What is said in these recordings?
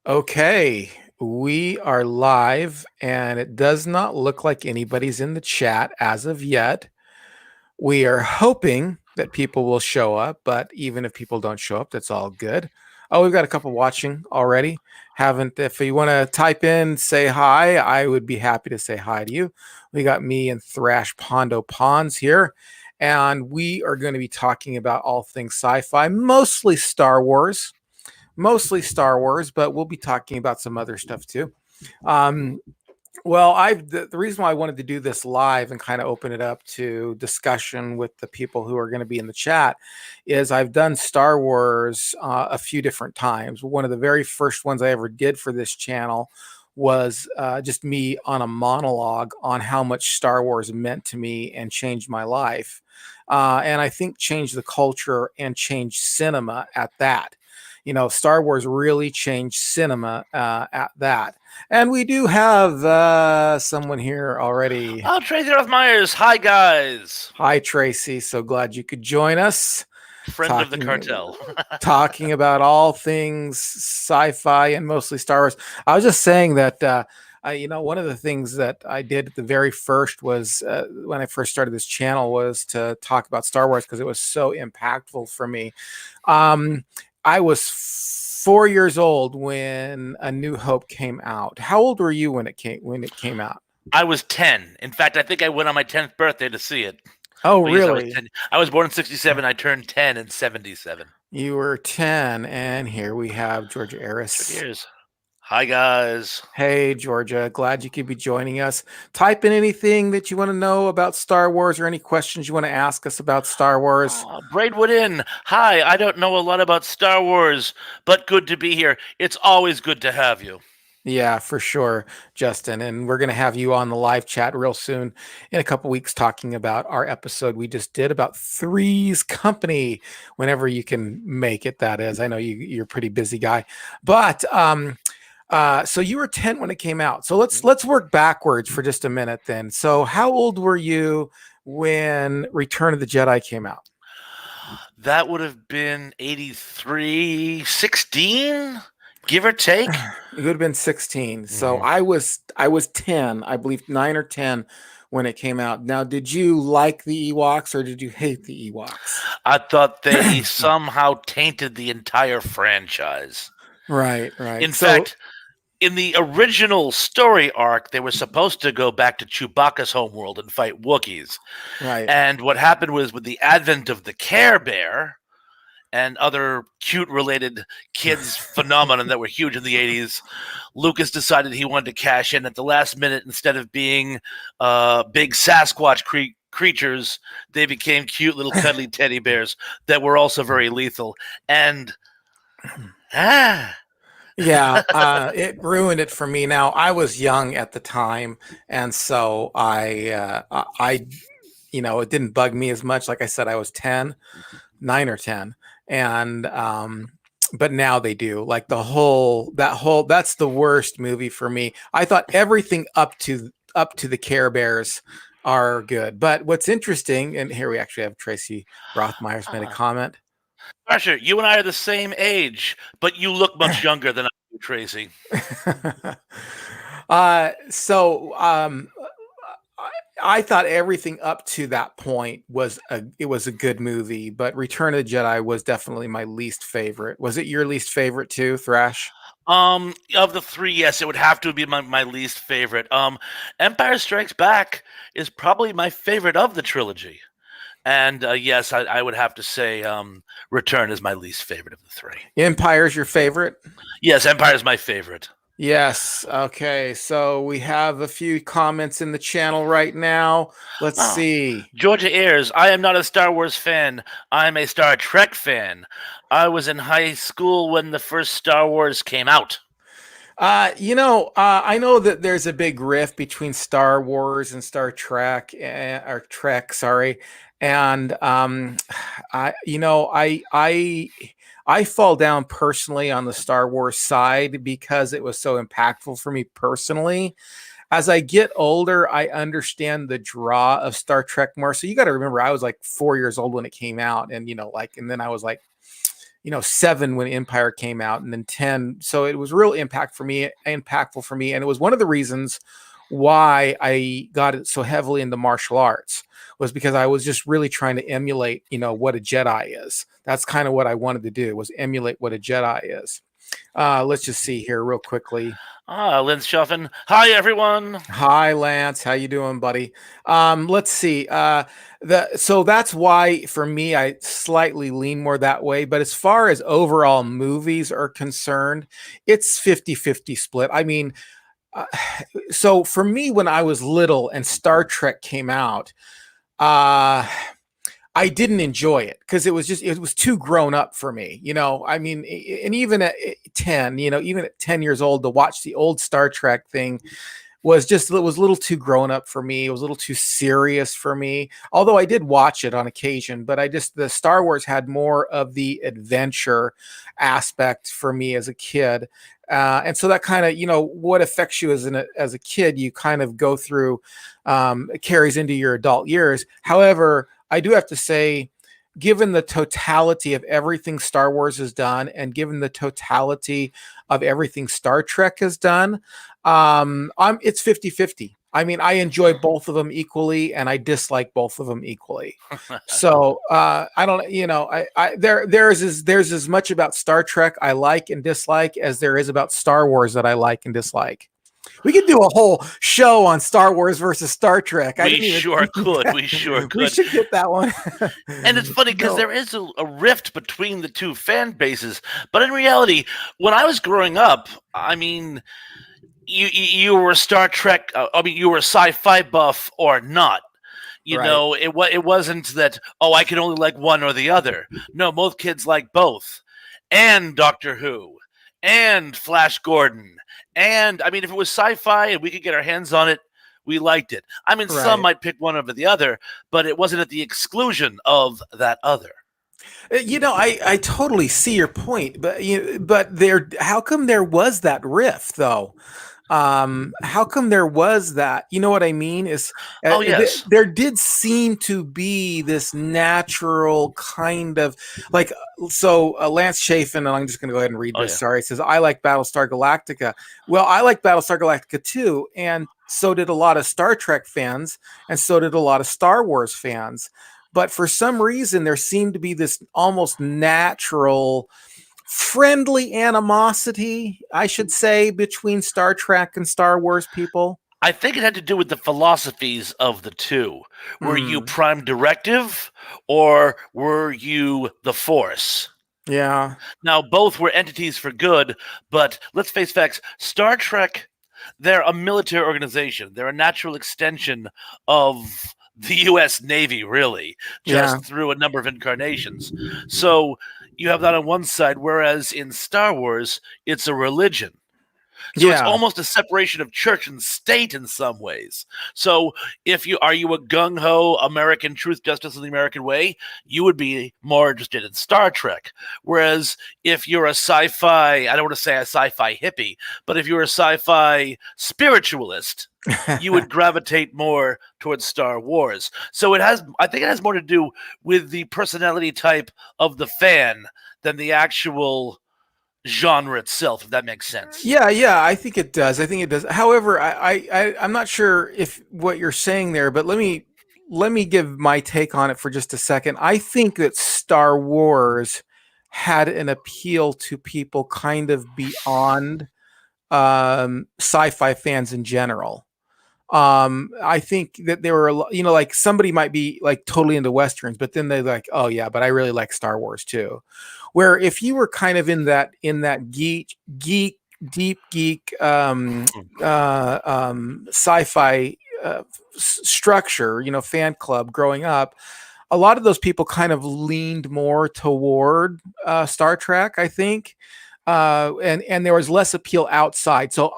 Okay, we are live, and it does not look like anybody's in the chat as of yet. We are hoping that people will show up, but even if people don't show up, that's all good. Oh, we've got a couple watching already. Haven't, if you want to type in, say hi, I would be happy to say hi to you. We got me and Thrash Pondo Pons here, and we are going to be talking about all things sci fi, mostly Star Wars, but we'll be talking about some other stuff too. Um, well, the reason why I wanted to do this live and kind of open it up to discussion with the people who are going to be in the chat is I've done Star Wars a few different times. One of the very first ones I ever did for this channel was just me on a monologue on how much Star Wars meant to me and changed my life. And I think changed the culture and changed cinema at that. Star Wars really changed cinema at that. And we do have someone here already. Oh, Tracy Myers. Hi, guys. Hi, Tracy. So glad you could join us. Friend of the cartel. Talking about all things sci-fi and mostly Star Wars. I was just saying that, one of the things that I did at the very first was when I first started this channel was to talk about Star Wars because it was so impactful for me. I was 4 years old when A New Hope came out. How old were you when it came out? I was 10. In fact, I think I went on my 10th birthday to see it. Oh, But really? Yes, I was born in 67. I turned 10 in 77. You were 10, and here we have Georgia Eris. Cheers. Hi, guys. Hey, Georgia. Glad you could be joining us. Type in anything that you want to know about Star Wars or any questions you want to ask us about Star Wars. Braidwood Inn. Hi, I don't know a lot about Star Wars, but good to be here. It's always good to have you. Yeah, for sure, Justin. And we're going to have you on the live chat real soon in a couple weeks talking about our episode we just did about Three's Company, whenever you can make it, that is. I know you're a pretty busy guy. But so you were 10 when it came out. So let's work backwards for just a minute then. So how old were you when Return of the Jedi came out? That would have been 83, 16? Give or take. It would have been 16. So I was 10, I believe 9 or 10 when it came out. Now, did you like the Ewoks or did you hate the Ewoks? I thought they somehow tainted the entire franchise. Right. In fact, in the original story arc, they were supposed to go back to Chewbacca's homeworld and fight Wookiees. Right. And what happened was, with the advent of the Care Bear and other cute-related kids phenomenon that were huge in the 80s, Lucas decided he wanted to cash in at the last minute. Instead of being big Sasquatch creatures, they became cute little cuddly teddy bears that were also very lethal. And yeah, it ruined it for me. Now, I was young at the time, and so I it didn't bug me as much. Like I said, I was 10, 9 or 10. And but now they do. Like that's the worst movie for me. I thought everything up to the Care Bears are good. But what's interesting, and here we actually have Tracy Rothmeyer's made a comment. Pressure, you and I are the same age, but you look much younger than I do, Tracy. I thought everything up to that point was a good movie, but Return of the Jedi was definitely my least favorite. Was it your least favorite too, Thrash? Of the three, yes, it would have to be my least favorite. Empire Strikes Back is probably my favorite of the trilogy. And yes, I would have to say Return is my least favorite of the three. Empire's your favorite? Yes, Empire is my favorite. Yes. Okay. So we have a few comments in the channel right now. Let's see. Georgia Ayers, I am not a Star Wars fan. I'm a Star Trek fan. I was in high school when the first Star Wars came out. I know that there's a big rift between Star Wars and Star Trek, or Trek, sorry. And I fall down personally on the Star Wars side because it was so impactful for me personally. As I get older, I understand the draw of Star Trek more. So you got to remember, I was like 4 years old when it came out, and and then I was like, 7 when Empire came out, and then 10. So it was real impactful for me, and it was one of the reasons why I got it so heavily into martial arts, was because I was just really trying to emulate, what a Jedi is. That's kind of what I wanted to do, was emulate what a Jedi is. Let's just see here real quickly. Lynn Schuffen. Hi, everyone. Hi, Lance. How you doing, buddy? Let's see. So that's why for me, I slightly lean more that way. But as far as overall movies are concerned, it's 50-50 split. I mean, so for me, when I was little and Star Trek came out, I didn't enjoy it because it was too grown up for me. I mean, and even at 10, even at 10 years old, to watch the old Star Trek thing it was a little too grown up for me. It was a little too serious for me. Although I did watch it on occasion, but the Star Wars had more of the adventure aspect for me as a kid. And so that kind of, what affects you as a kid, you kind of go through, it carries into your adult years. However, I do have to say, given the totality of everything Star Wars has done, and given the totality of everything Star Trek has done, it's 50-50. I mean, I enjoy both of them equally, and I dislike both of them equally. So I don't, there's as much about Star Trek I like and dislike as there is about Star Wars that I like and dislike. We could do a whole show on Star Wars versus Star Trek. We sure could. We should get that one. And it's funny because there is a rift between the two fan bases. But in reality, when I was growing up, I mean, you were a Star Trek. You were a sci-fi buff or not. It wasn't that, I can only like one or the other. No, most kids like both. And Doctor Who. And Flash Gordon. And, I mean, if it was sci-fi and we could get our hands on it, we liked it. I mean, some might pick one over the other, but it wasn't at the exclusion of that other. I totally see your point, but how come there was that rift, though? How come there was that? You know what I mean? Yes. There did seem to be this natural kind of like, so Lance Chafin, and I'm just going to go ahead and read this. Sorry. It says, I like Battlestar Galactica. Well, I like Battlestar Galactica too. And so did a lot of Star Trek fans. And so did a lot of Star Wars fans. But for some reason, there seemed to be this almost natural friendly animosity, I should say, between Star Trek and Star Wars people. I think it had to do with the philosophies of the two. Were you Prime Directive or were you the Force? Yeah. Now, both were entities for good, but let's face facts. Star Trek, they're a military organization. They're a natural extension of the U.S. Navy, really, just through a number of incarnations. So you have that on one side, whereas in Star Wars, it's a religion. So it's almost a separation of church and state in some ways. So are you a gung-ho American truth, justice, and the American way, you would be more interested in Star Trek. Whereas if you're a sci-fi, I don't want to say a sci-fi hippie, but if you're a sci-fi spiritualist, you would gravitate more towards Star Wars. So I think it has more to do with the personality type of the fan than the actual genre itself, if that makes sense. Yeah, I think it does. However, I'm not sure if what you're saying there, but let me give my take on it for just a second. I think that Star Wars had an appeal to people kind of beyond sci-fi fans in general. I think that there were, like somebody might be like totally into Westerns, but then they're like, oh yeah, but I really like Star Wars too. Where if you were kind of in that deep geek, sci-fi structure, fan club growing up, a lot of those people kind of leaned more toward Star Trek, I think. And there was less appeal outside. So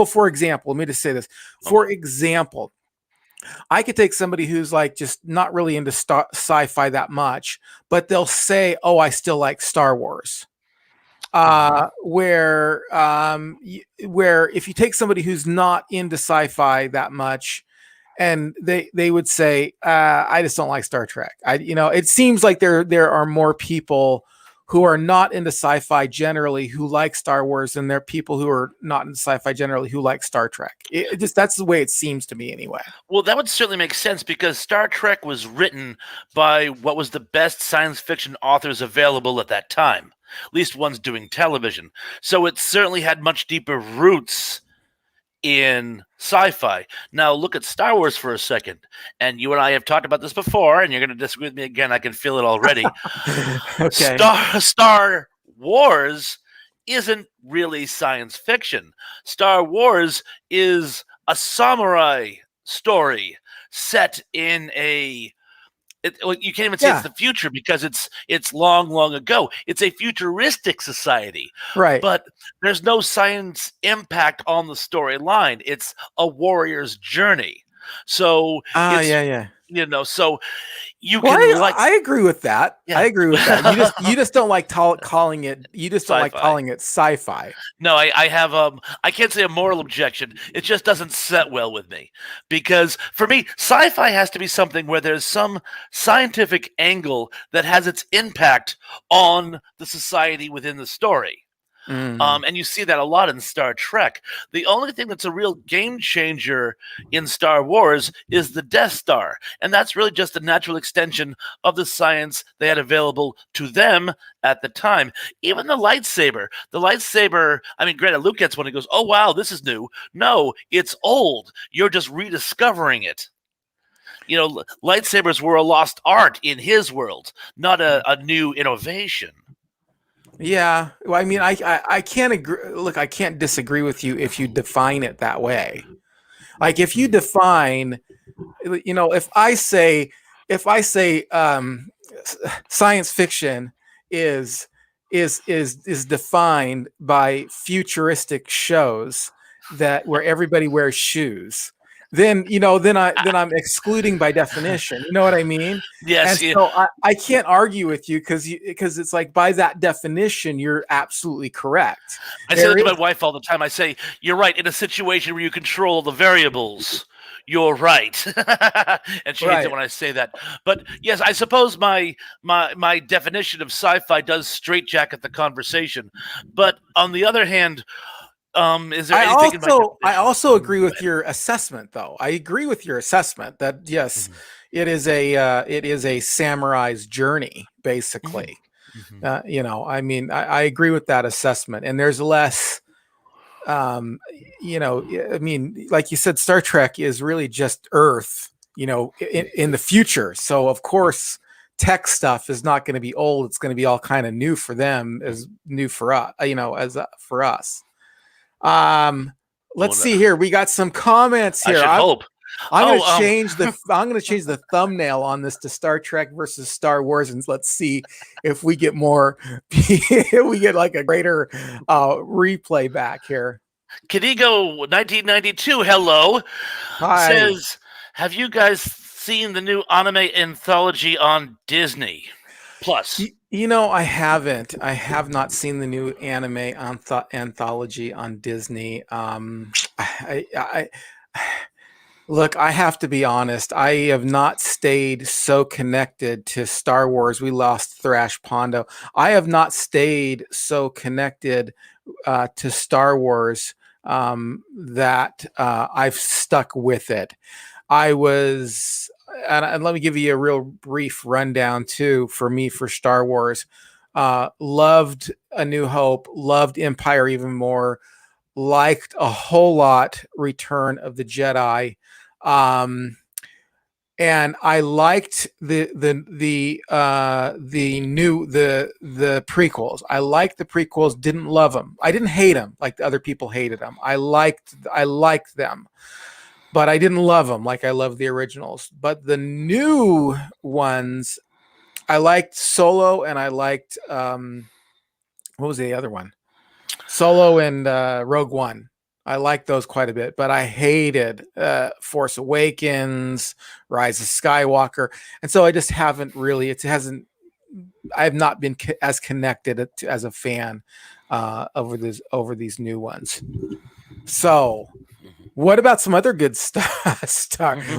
for example, let me just say this. For example, I could take somebody who's like just not really into sci-fi that much, but they'll say, "Oh, I still like Star Wars." Where if you take somebody who's not into sci-fi that much, and they would say, "I just don't like Star Trek." It seems like there are more people who are not into sci-fi generally who like Star Wars, and there are people who are not into sci-fi generally who like Star Trek. It just, that's the way it seems to me anyway. Well, that would certainly make sense because Star Trek was written by what was the best science fiction authors available at that time, at least ones doing television. So it certainly had much deeper roots in sci-fi. Now look at Star Wars for a second, and you and I have talked about this before, and you're going to disagree with me again. I can feel it already. Okay. Star Wars isn't really science fiction. Star Wars is a samurai story set in you can't even say it's the future because it's long ago. It's a futuristic society, Right. but there's no science impact on the storyline. It's a warrior's journey. So yeah. So you well, can I agree with that. Yeah. I agree with that. You just don't like calling it. You just don't like Sci-fi. calling it sci-fi. No, I have I can't say a moral objection. It just doesn't set well with me because for me, sci-fi has to be something where there's some scientific angle that has its impact on the society within the story. And you see that a lot in Star Trek. The only thing that's a real game changer in Star Wars is the Death Star. And that's really just a natural extension of the science they had available to them at the time. Even the lightsaber, I mean, granted, Luke gets one and goes, oh, wow, this is new. No, it's old. You're just rediscovering it. Lightsabers were a lost art in his world, not a new innovation. Yeah, well, I mean, I can't agree. Look, I can't disagree with you if you define it that way. Like if you define, if I say science fiction is defined by futuristic shows where everybody wears shoes, then I'm excluding by definition. You know what I mean? Yes. And so I can't argue with you because it's like by that definition you're absolutely correct. I say that to my wife all the time. I say, you're right. In a situation where you control the variables, you're right. And she hates it when I say that. But yes, I suppose my definition of sci-fi does straitjacket the conversation. But on the other hand, is there anything I also agree with your assessment, though. I agree with your assessment that yes, it is a samurai's journey, basically. I mean, I agree with that assessment, and there's less. I mean, like you said, Star Trek is really just Earth, in the future. So of course, tech stuff is not going to be old. It's going to be all kind of new for them, as new for us, for us. Let's see here. We got some comments here. I should hope. I'm going to change the thumbnail on this to Star Trek versus Star Wars, and let's see if we get more. We get like a greater replay back here. Kadigo 1992. Hello. Hi. Says, have you guys seen the new anime anthology on Disney Plus? I haven't. I have not seen the new anime anthology on Disney. Look, I have to be honest. I have not stayed so connected to Star Wars. We lost Thrash Pondo. I have not stayed so connected to Star Wars that I've stuck with it. And let me give you a real brief rundown too. For me, for Star Wars, loved A New Hope, loved Empire even more, liked a whole lot Return of the Jedi, and I liked the prequels. I liked the prequels, didn't love them. I didn't hate them like the other people hated them. I liked them, but I didn't love them like I loved the originals. But the new ones, I liked Solo, and I liked what was the other one? Solo and Rogue One. I liked those quite a bit, but I hated Force Awakens, Rise of Skywalker, and so I just haven't really. I have not been as connected as a fan over these new ones. So What about some other good stuff?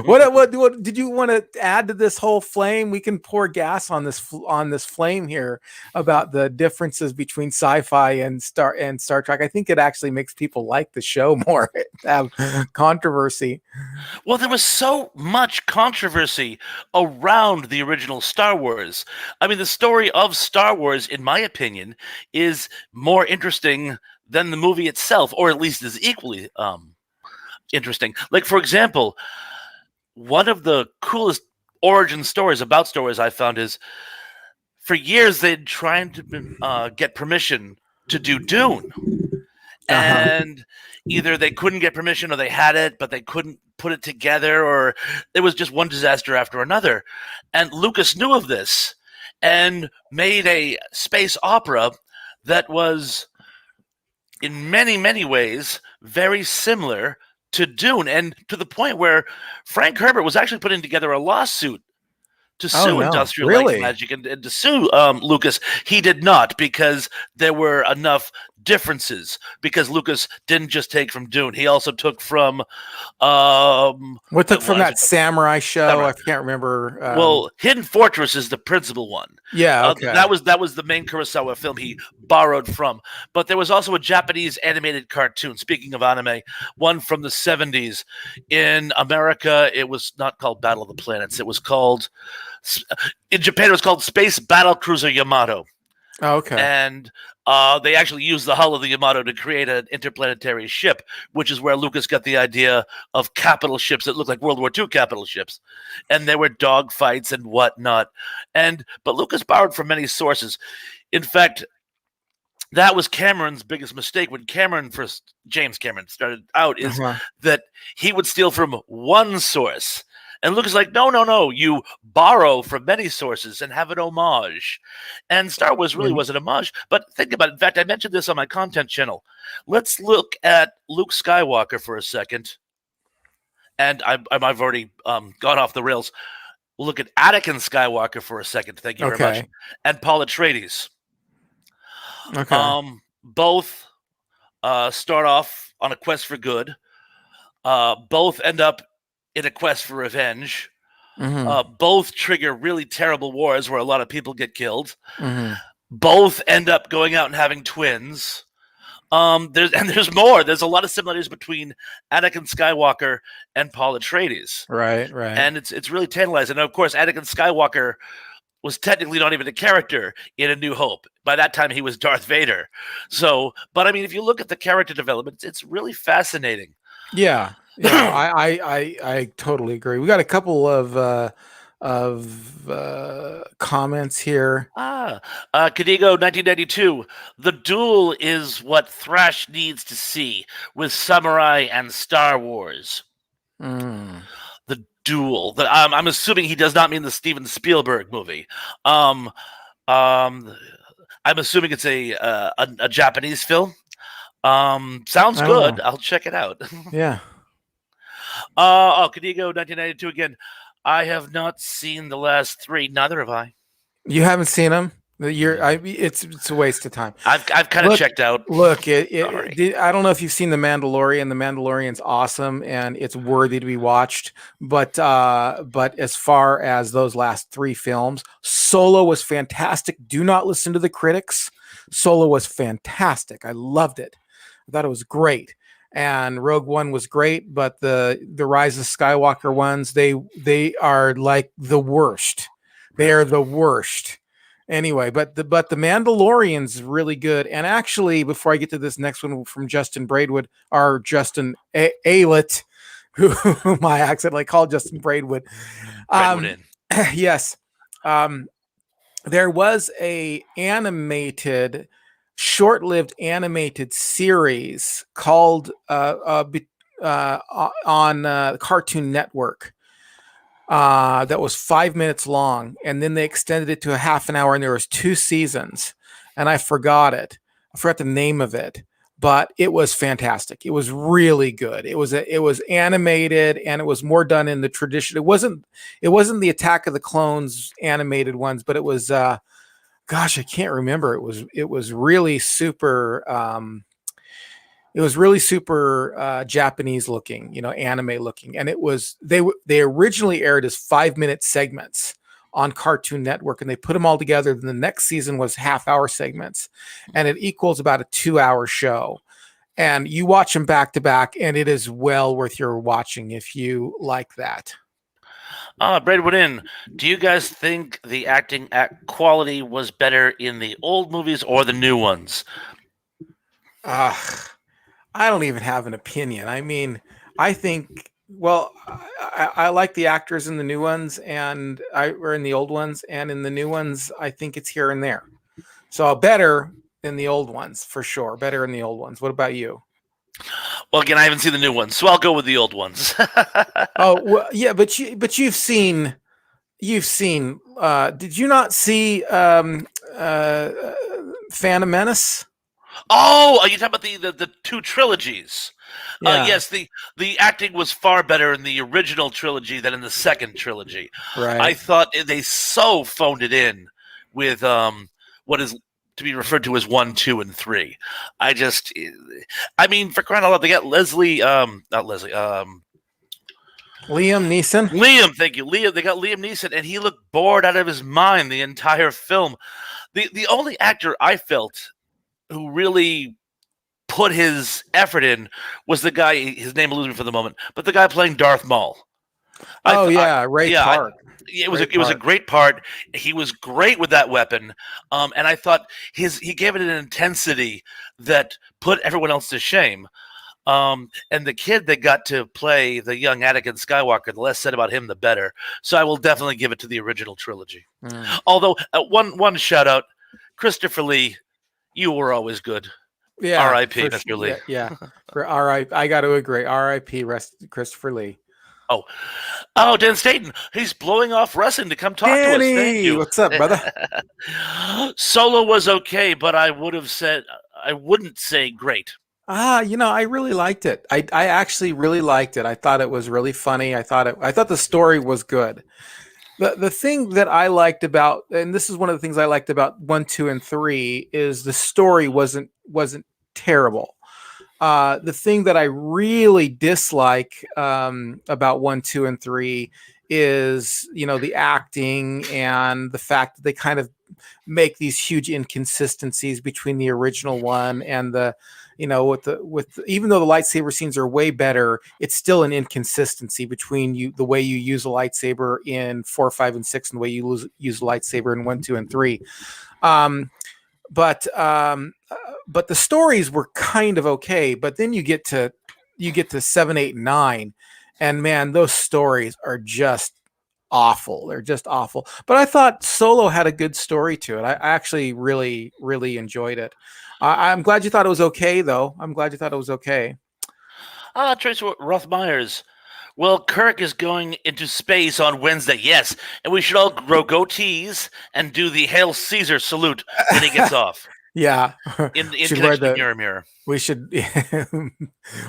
What did you want to add to this whole flame? We can pour gas on this flame here about the differences between sci-fi and Star Trek. I think it actually makes people like the show more. Have controversy. Well, there was so much controversy around the original Star Wars. I mean, the story of Star Wars, in my opinion, is more interesting than the movie itself, or at least is equally interesting. Like, for example, one of the coolest origin stories about Star Wars I found is for years they'd tried to get permission to do Dune. And either they couldn't get permission or they had it, but they couldn't put it together, or it was just one disaster after another. And Lucas knew of this and made a space opera that was, in many, many ways, very similar to Dune, and to the point where Frank Herbert was actually putting together a lawsuit to sue Industrial Light and Magic and to sue Lucas. He did not, because there were enough differences, because Lucas didn't just take from Dune. He also took from what took from that samurai show? I can't remember. Well, Hidden Fortress is the principal one. Yeah, okay. That was the main Kurosawa film he borrowed from. But there was also a Japanese animated cartoon, speaking of anime, one from the 70s. In America, it was not called Battle of the Planets. It was called, in Japan, it was called Space Battle Cruiser Yamato. Oh, okay. And they actually used the hull of the Yamato to create an interplanetary ship, which is where Lucas got the idea of capital ships that looked like World War II capital ships. And there were dogfights and whatnot. But Lucas borrowed from many sources. In fact, that was Cameron's biggest mistake when James Cameron started out, is that he would steal from one source. And Lucas is like, no, you borrow from many sources and have an homage. And Star Wars really was an homage. But think about it. In fact, I mentioned this on my content channel. Let's look at Luke Skywalker for a second. And I've already gone off the rails. We'll look at Anakin Skywalker for a second. Thank you very much. And Paul Atreides. Okay. Both start off on a quest for good. Both end up in a quest for revenge. Both trigger really terrible wars where a lot of people get killed. Both end up going out and having twins. There's more. There's a lot of similarities between Anakin Skywalker and Paul Atreides. Right. And it's really tantalizing. And of course, Anakin Skywalker was technically not even a character in A New Hope. By that time, he was Darth Vader. But I mean, if you look at the character development, it's really fascinating. Yeah, I totally agree. We got a couple of comments here. Kadigo 1992. The duel is what Thrash needs to see with Samurai and Star Wars. The duel. I'm assuming he does not mean the Steven Spielberg movie. I'm assuming it's a Japanese film. Sounds good. I'll check it out. Yeah. Kadigo 1992 again. I have not seen the last three. Neither have I. You haven't seen them? It's a waste of time. I've kind of checked out. Look, I don't know if you've seen The Mandalorian. The Mandalorian's awesome and it's worthy to be watched. But as far as those last three films, Solo was fantastic. Do not listen to the critics. Solo was fantastic. I loved it. I thought it was great. And Rogue One was great, but the Rise of Skywalker ones, they are like the worst. They are the worst. Anyway, but the Mandalorian's really good. And actually, before I get to this next one from Justin Braidwood, or Justin Aylett, who my accent like called Justin Braidwood. Yes. There was a short-lived animated series called on Cartoon Network that was 5 minutes long, and then they extended it to a half an hour, and there was 2 seasons, and I forgot the name of it, but it was fantastic. It was really good. It was animated, and it was more done in the tradition. It wasn't the Attack of the Clones animated ones, but it was gosh, I can't remember. It was really super. It was really super Japanese looking, anime looking, and they originally aired as 5-minute segments on Cartoon Network, and they put them all together. Then the next season was half-hour segments, and it equals about a 2-hour show. And you watch them back to back, and it is well worth your watching if you like that. Braidwood in. Do you guys think the acting quality was better in the old movies or the new ones? I don't even have an opinion. I mean, I think. Well, I like the actors in the new ones, or in the old ones, and in the new ones, I think it's here and there. So better than the old ones for sure. Better in the old ones. What about you? Well, again, I haven't seen the new ones, so I'll go with the old ones. Oh well, yeah, but you've seen. Did you not see Phantom Menace? Oh, are you talking about the two trilogies? Yeah. Yes, the acting was far better in the original trilogy than in the second trilogy. Right. I thought they so phoned it in with what is to be referred to as 1, 2, and 3. I mean, for crying out loud, they got not Leslie, Liam Neeson. Liam, thank you, Liam. They got Liam Neeson, and he looked bored out of his mind the entire film. The only actor I felt who really put his effort in was the guy. His name eludes me for the moment, but the guy playing Darth Maul. Ray Park. It was a great part. He was great with that weapon, and I thought he gave it an intensity that put everyone else to shame. And the kid that got to play the young Anakin Skywalker, the less said about him, the better. So I will definitely give it to the original trilogy. Although one shout out, Christopher Lee, you were always good. Yeah. R.I.P. Mr. Lee. Yeah. R.I.P. I got to agree. R.I.P. Christopher Lee. Oh, Dan Staten. He's blowing off wrestling to come talk to us. Thank you. What's up, brother? Solo was okay, but I wouldn't say great. I really liked it. I actually really liked it. I thought it was really funny. I thought the story was good. The thing that I liked about, and this is one of the things I liked about 1, 2, and 3, is the story wasn't terrible. The thing that I really dislike about 1, 2, and 3 is, the acting and the fact that they kind of make these huge inconsistencies between the original one and the, even though the lightsaber scenes are way better, it's still an inconsistency between the way you use a lightsaber in 4, 5, and 6 and the way you use a lightsaber in 1, 2, and 3. But the stories were kind of okay. But then you get to 7, 8, and 9, and man, those stories are just awful. They're just awful. But I thought Solo had a good story to it. I actually really, really enjoyed it. I'm glad you thought it was okay, though. I'm glad you thought it was okay. Trace Rothmeyers. Well, Kirk is going into space on Wednesday, yes, and we should all grow goatees and do the Hail Caesar salute when he gets off. Yeah. In connection to Mirror Mirror. We should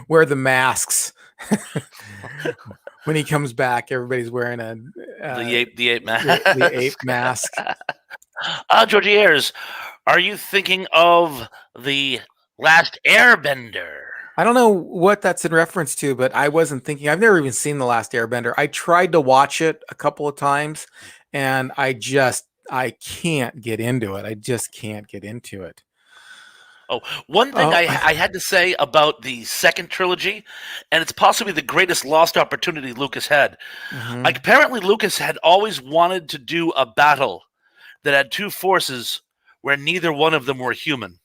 wear the masks. When he comes back, everybody's wearing the ape mask. The ape mask. Georgie Ayers, are you thinking of the Last Airbender? I don't know what that's in reference to, but I wasn't thinking. I've never even seen The Last Airbender. I tried to watch it a couple of times, and I can't get into it. I just can't get into it. Oh, one thing I had to say about the second trilogy, and it's possibly the greatest lost opportunity Lucas had. Mm-hmm. Like, apparently Lucas had always wanted to do a battle that had two forces where neither one of them were human.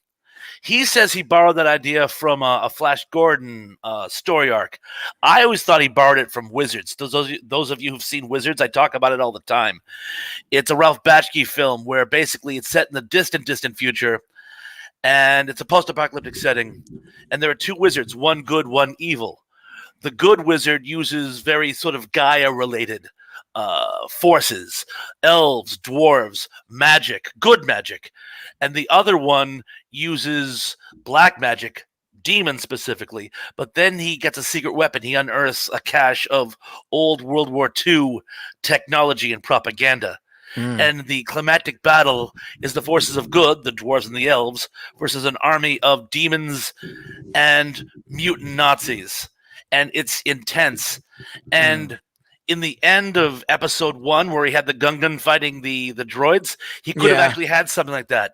He says he borrowed that idea from a Flash Gordon story arc. I always thought he borrowed it from Wizards. Those of you who've seen Wizards, I talk about it all the time. It's a Ralph Bakshi film where basically it's set in the distant, distant future, and it's a post-apocalyptic setting, and there are two wizards, one good, one evil. The good wizard uses very sort of Gaia-related forces, elves, dwarves, magic, good magic, and the other one uses black magic, demons specifically, but then he gets a secret weapon. He unearths a cache of old World War II technology and propaganda. And the climactic battle is the forces of good, the dwarves and the elves, versus an army of demons and mutant Nazis, and it's intense. And in the end of episode 1, where he had the Gungan fighting the droids, he could have actually had something like that,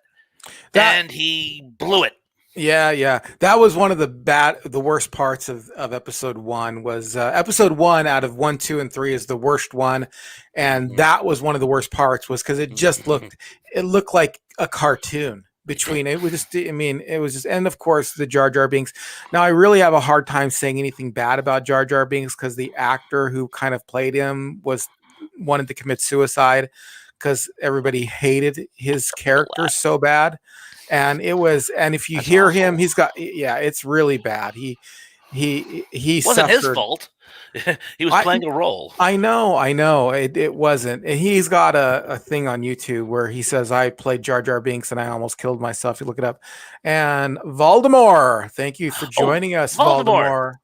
and he blew it. Yeah. That was one of the worst parts of episode 1 was episode 1 out of 1, 2, and 3 is the worst one. And that was one of the worst parts was because it just looked like a cartoon between it was just, it was just, and of course the Jar Jar Binks. Now I really have a hard time saying anything bad about Jar Jar Binks because the actor who kind of played him wanted to commit suicide because everybody hated his character so bad. And if you hear him, it's really bad. He wasn't his suffered. fault. He was playing a role. I know. It wasn't. And he's got a thing on YouTube where he says, I played Jar Jar Binks and I almost killed myself. You look it up. And Voldemort, thank you for joining us, Voldemort.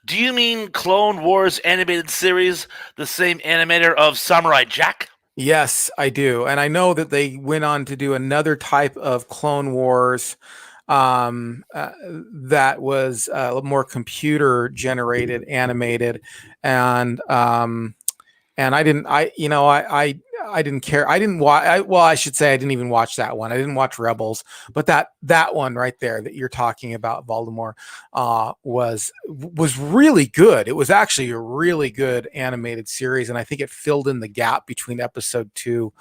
Do you mean Clone Wars animated series, the same animator of Samurai Jack? Yes, I do. And I know that they went on to do another type of Clone Wars that was more computer generated, animated. And I didn't care. I didn't watch. I should say I didn't even watch that one. I didn't watch Rebels, but that one right there that you're talking about, Voldemort, was really good. It was actually a really good animated series, and I think it filled in the gap between episode 2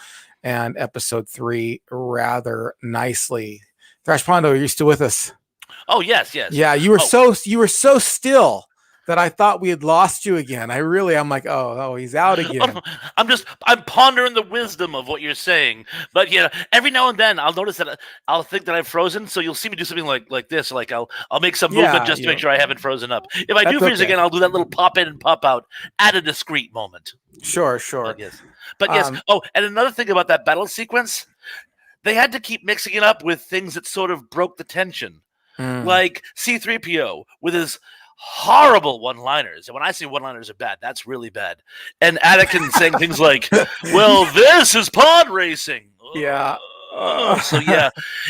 and episode 3 rather nicely. Thrash Pondo, are you still with us? Oh yes. Yeah, you were so still that I thought we had lost you again. I'm like, oh, he's out again. I'm pondering the wisdom of what you're saying. But every now and then I'll notice that I'll think that I've frozen. So you'll see me do something like this. Like I'll make some movement just to make sure I haven't frozen up. If I do freeze again, I'll do that little pop in and pop out at a discrete moment. Sure. But yes. And another thing about that battle sequence, they had to keep mixing it up with things that sort of broke the tension. Like C-3PO with his horrible one-liners. And when I say one-liners are bad, that's really bad. And Anakin saying things like, well, this is pod racing. Yeah. So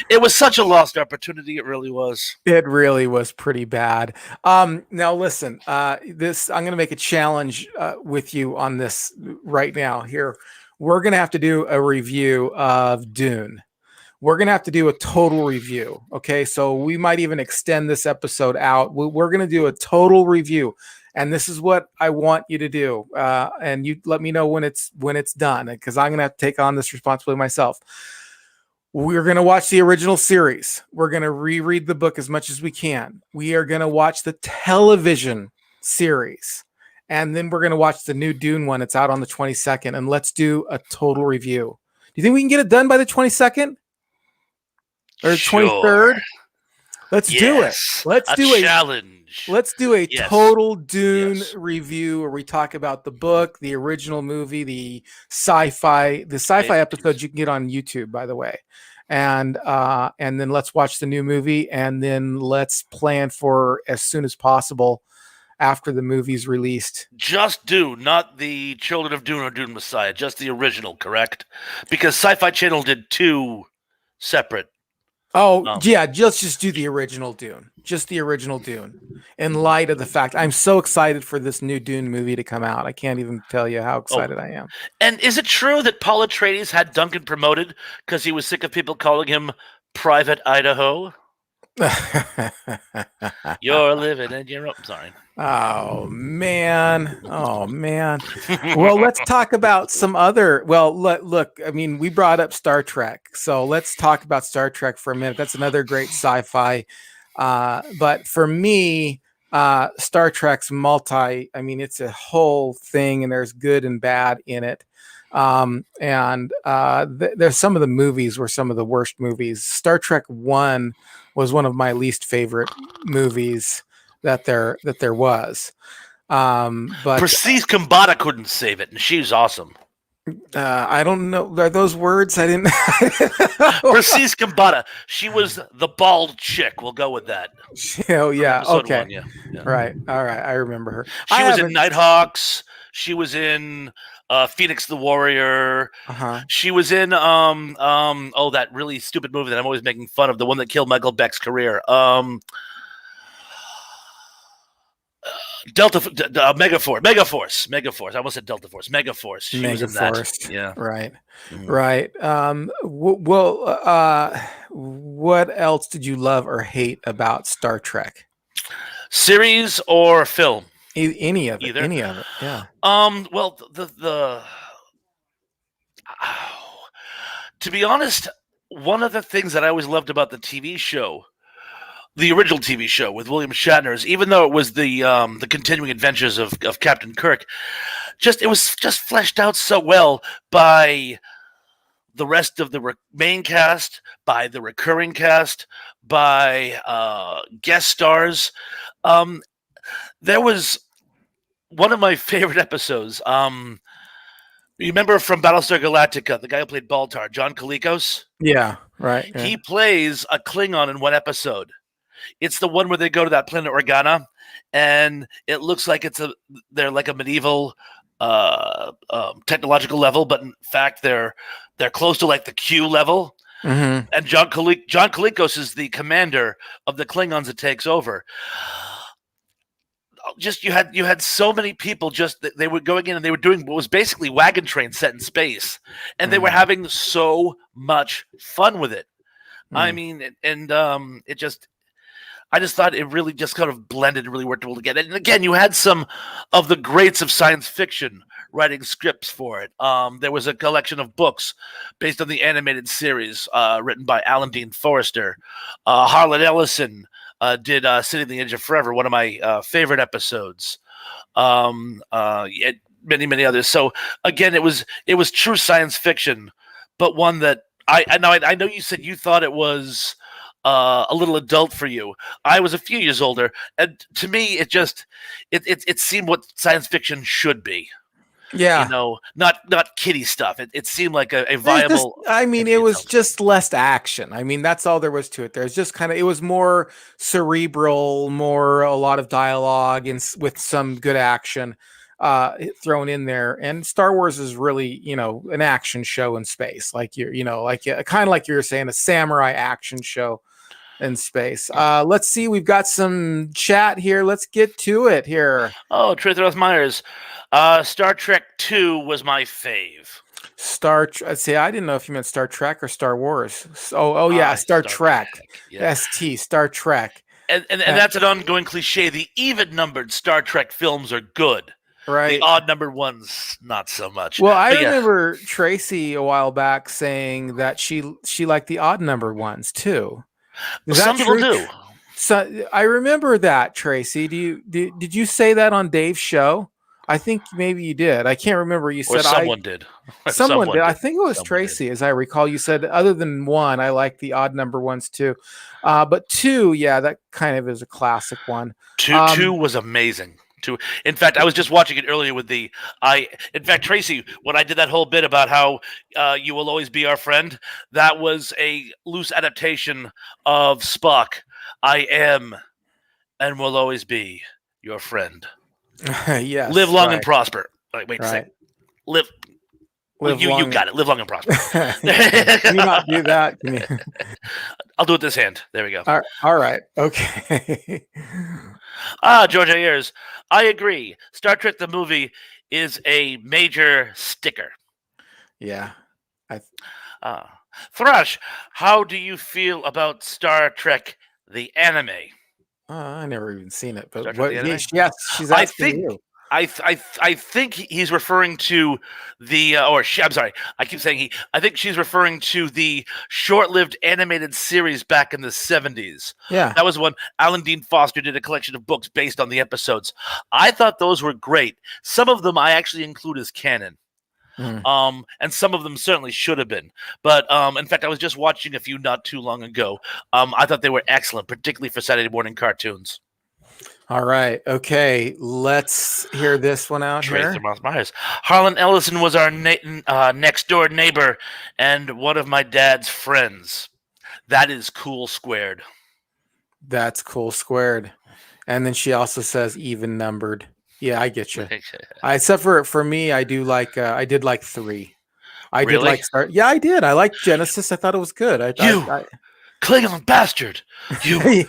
it was such a lost opportunity. It really was. It really was pretty bad. Now listen, I'm going to make a challenge with you on this right now. Here, we're going to have to do a review of Dune. We're going to have to do a total review. Okay. So we might even extend this episode out. We're going to do a total review. And this is what I want you to do. And you let me know when it's done, because I'm going to have to take on this responsibility myself. We're going to watch the original series. We're going to reread the book as much as we can. We are going to watch the television series. And then we're going to watch the new Dune one. It's out on the 22nd. And let's do a total review. Do you think we can get it done by the 22nd? Or 23rd? Let's do it. Let's do a challenge. Let's do a total Dune review where we talk about the book, the original movie, the sci-fi episodes you can get on YouTube, by the way. And then let's watch the new movie, and then let's plan for as soon as possible after the movie's released. Just Dune, not the Children of Dune or Dune Messiah, just the original, correct? Because Sci-Fi Channel did 2 separate. Just do the original Dune. Just the original Dune. In light of the fact, I'm so excited for this new Dune movie to come out. I can't even tell you how excited I am. And is it true that Paul Atreides had Duncan promoted because he was sick of people calling him Private Idaho? You're living in your own. Sorry. Oh man. Well, let's talk about some other. Well, look. I mean, we brought up Star Trek, so let's talk about Star Trek for a minute. That's another great sci-fi. But for me, Star Trek's I mean, it's a whole thing, and there's good and bad in it. There's some of the movies were some of the worst movies. Star Trek 1 was one of my least favorite movies that there was. But Persis Kambata couldn't save it, and she was awesome. I don't know. Are those words? I didn't. Persis Kambata. She was the bald chick. We'll go with that. Oh yeah. Okay. 1, yeah. Right. All right. I remember her. She was in Nighthawks. She was in Phoenix the Warrior. She was in that really stupid movie that I'm always making fun of, the one that killed Michael Beck's career. Megaforce. I almost said Delta Force. Megaforce. She was in that. Megaforce. Yeah. Right. Mhm. Right. What else did you love or hate about Star Trek? Series or film? Any of it. Either. Any of it. Yeah. Well, to be honest, one of the things that I always loved about the TV show, the original TV show with William Shatner, is even though it was the continuing adventures of Captain Kirk, it was just fleshed out so well by the rest of the main cast, by the recurring cast, by guest stars. There was one of my favorite episodes. You remember from Battlestar Galactica, the guy who played Baltar, John Kalikos? Yeah. Right. Yeah. He plays a Klingon in one episode. It's the one where they go to that planet Organa, and it looks like they're like a medieval technological level, but in fact they're close to like the Q level. Mm-hmm. And John Kalikos is the commander of the Klingons that takes over. Just you had so many people. They were going in and they were doing what was basically wagon train set in space, and they were having so much fun with it. I mean, and I just thought it really just kind of blended and really worked well together. And again, you had some of the greats of science fiction writing scripts for it. There was a collection of books based on the animated series written by Alan Dean Forrester. Harlan Ellison did City on the Edge of Forever, one of my favorite episodes. Many, many others. So again, it was true science fiction, but one that I know you said you thought it was a little adult for you. I was a few years older, and to me, it seemed what science fiction should be. Yeah. Not kiddie stuff. It seemed like a viable. It was just less action. I mean, that's all there was to it. There's just it was more cerebral, more a lot of dialogue and with some good action thrown in there. And Star Wars is really, an action show in space, like kind of like you were saying, a samurai action show in space. Let's see. We've got some chat here. Let's get to it here. Oh, Trithros Myers. Star Trek 2 was my fave. See, I didn't know if you meant Star Trek or Star Wars. Oh yeah, Star Trek. Yeah. ST, Star Trek. And that's an ongoing cliche. The even-numbered Star Trek films are good. Right. The odd-numbered ones, not so much. Well, I remember Tracy a while back saying that she liked the odd-numbered ones too. Some people do. So I remember that, Tracy. Did you say that on Dave's show? I think maybe you did. I can't remember. You said someone did. Someone did. I think it was Tracy, as I recall. You said other than one, I like the odd number ones too. But two, yeah, that kind of is a classic one. Two was amazing. In fact, I was just watching it earlier with in fact, Tracy, when I did that whole bit about how you will always be our friend, that was a loose adaptation of Spock. I am and will always be your friend. Yes. Live long and prosper. Wait a second. Live you got it. Live long and prosper. Can you not do that? I'll do it this hand. There we go. All right. Okay. George Ayers. I agree. Star Trek the movie is a major sticker. Yeah. Thrush, how do you feel about Star Trek the anime? I never even seen it, but yes, she's asking you. I think he's referring to I'm sorry. I keep saying he. I think she's referring to the short-lived animated series back in the 70s. Yeah. That was when Alan Dean Foster did a collection of books based on the episodes. I thought those were great. Some of them I actually include as canon. And some of them certainly should have been. But in fact, I was just watching a few not too long ago. I thought they were excellent, particularly for Saturday morning cartoons. All right. Okay. Let's hear this one out here. Harlan Ellison was our next door neighbor and one of my dad's friends. That is cool squared. That's cool squared. And then she also says even numbered. Yeah, I get you. Except for me, I did like 3. Did like Star. Yeah, I did. I liked Genesis. I thought it was good. Klingon bastard! You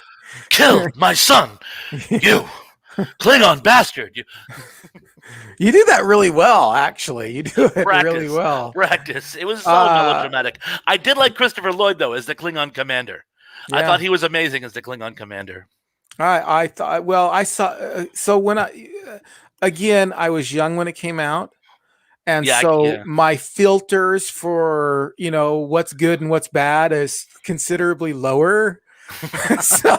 killed my son! You. Klingon bastard. You do that really well, actually. You do it really well. Practice. It was so Uh, melodramatic. I did like Christopher Lloyd though as the Klingon commander. I yeah. thought he was amazing as the Klingon commander. I thought, well, I saw, so when again, I was young when it came out. And Yeah, so yeah. my filters for, what's good and what's bad is considerably lower. So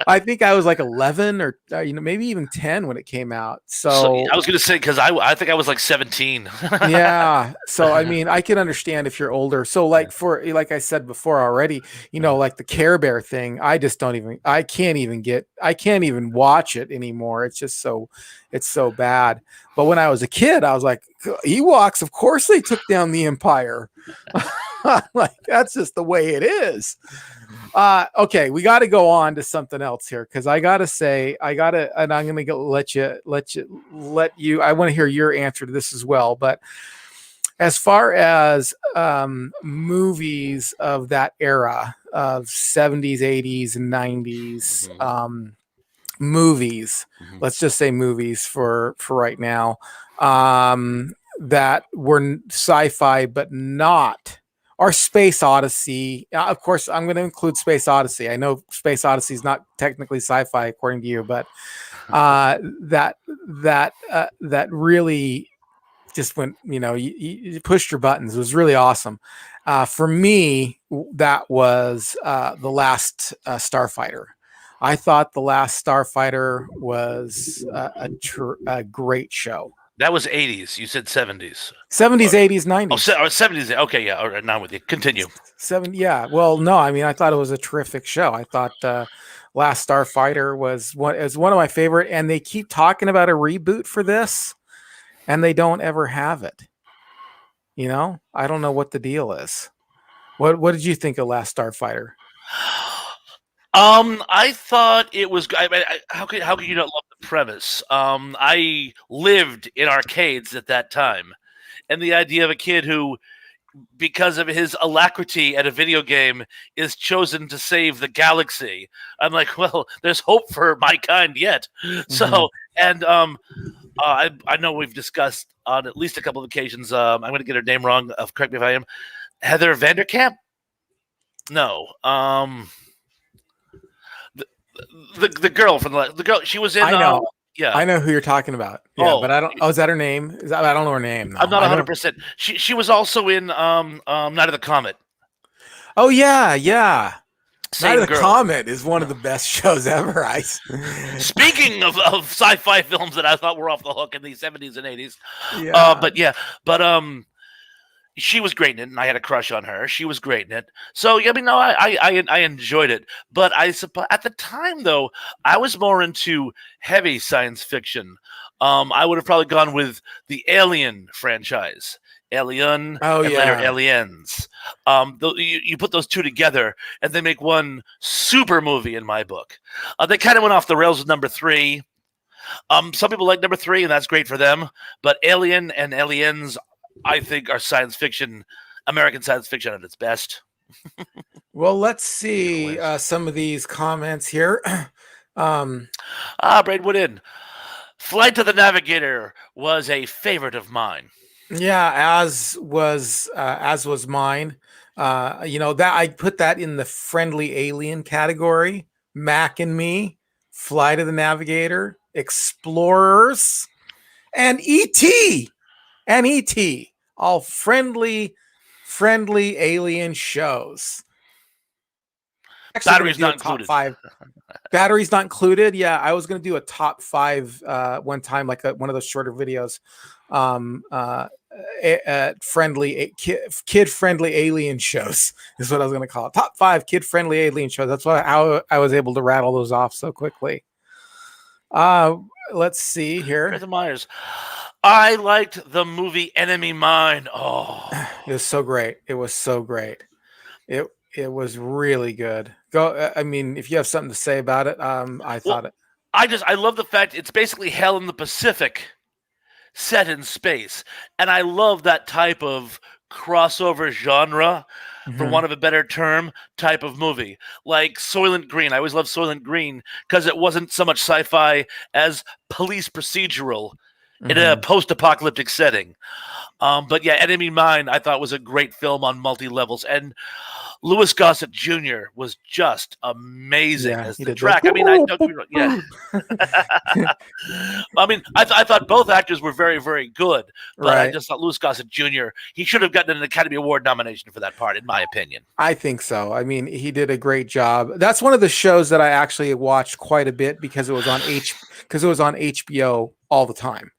I think I was like 11 or, maybe even 10 when it came out. So So I was gonna say because I think I was like 17. yeah. So I mean, I can understand if you're older. So like I said before already, like the Care Bear thing, I just don't even I can't even watch it anymore. It's so bad. But when I was a kid, I was like, Ewoks, of course they took down the Empire. Like that's just the way it is. Okay, we got to go on to something else here because and I'm gonna let you. I want to hear your answer to this as well. But as far as movies of that era of 70s, 80s, and 90s, movies, let's just say movies for right now, that were sci-fi but not, or Space Odyssey. Of course, I'm going to include Space Odyssey. I know Space Odyssey is not technically sci-fi according to you, but that really just went, you pushed your buttons. It was really awesome. For me, that was The Last Starfighter. I thought The Last Starfighter was a great show. That was 80s. You said 70s. 70s, 80s, 90s. Oh, 70s. Okay, yeah. All right, now with you. Continue. Yeah. Well, no, I mean, I thought it was a terrific show. I thought Last Starfighter was one of my favorite, and they keep talking about a reboot for this, and they don't ever have it. I don't know what the deal is. What did you think of Last Starfighter? I thought it was. How could you not love the premise? I lived in arcades at that time, and the idea of a kid who, because of his alacrity at a video game, is chosen to save the galaxy. I'm like, well, there's hope for my kind yet. So, and I know we've discussed on at least a couple of occasions. I'm going to get her name wrong. Correct me if I am. Heather Vanderkamp. No. The girl from the girl. She was in. I know. Yeah, I know who you're talking about. Yeah, but I don't. Oh, is that her name? I don't know her name. No. I'm not 100%. She was also in Night of the Comet. Oh yeah. Same Night of the girl. Comet is one of the best shows ever. Speaking of sci-fi films that I thought were off the hook in the 70s and 80s. Yeah. But she was great in it, and I had a crush on her. She was great in it. So, yeah, I mean, no, I enjoyed it. But I suppose at the time, though, I was more into heavy science fiction. I would have probably gone with the Alien franchise. Alien and later Aliens. You put those two together, and they make one super movie in my book. They kind of went off the rails with number 3. Some people like number 3, and that's great for them. But Alien and Aliens, I think, are science fiction, American science fiction at its best. Well, let's see some of these comments here. Braidwood Inn. Flight to the Navigator was a favorite of mine. Yeah, as was mine. That I put that in the friendly alien category. Mac and Me, Flight of the Navigator, Explorers, and E.T. All friendly alien shows. Actually, Batteries not included. Top 5. Batteries not included. Yeah, I was going to do a top 5 one time, like one of those shorter videos. Friendly kid-friendly alien shows is what I was going to call it. Top 5 kid-friendly alien shows. That's how I was able to rattle those off so quickly. Let's see here. Greta Myers. I liked the movie Enemy Mine. Oh, it was so great. It was so great. It was really good. I mean, if you have something to say about it, I love the fact it's basically hell in the Pacific set in space. And I love that type of crossover genre. for Mhm. want of a better term, type of movie. Like Soylent Green. I always loved Soylent Green because it wasn't so much sci-fi as police procedural in a Mhm. post-apocalyptic setting. But yeah, Enemy Mine I thought was a great film on multi levels, and Louis Gossett Jr. was just amazing Yeah, as he the did the track. I mean, I don't get me wrong, yeah. I mean, I thought both actors were very, very good, but I right. just thought Louis Gossett Jr. He should have gotten an Academy Award nomination for that part, in my opinion. I think so. I mean, he did a great job. That's one of the shows that I actually watched quite a bit because it was on HBO all the time.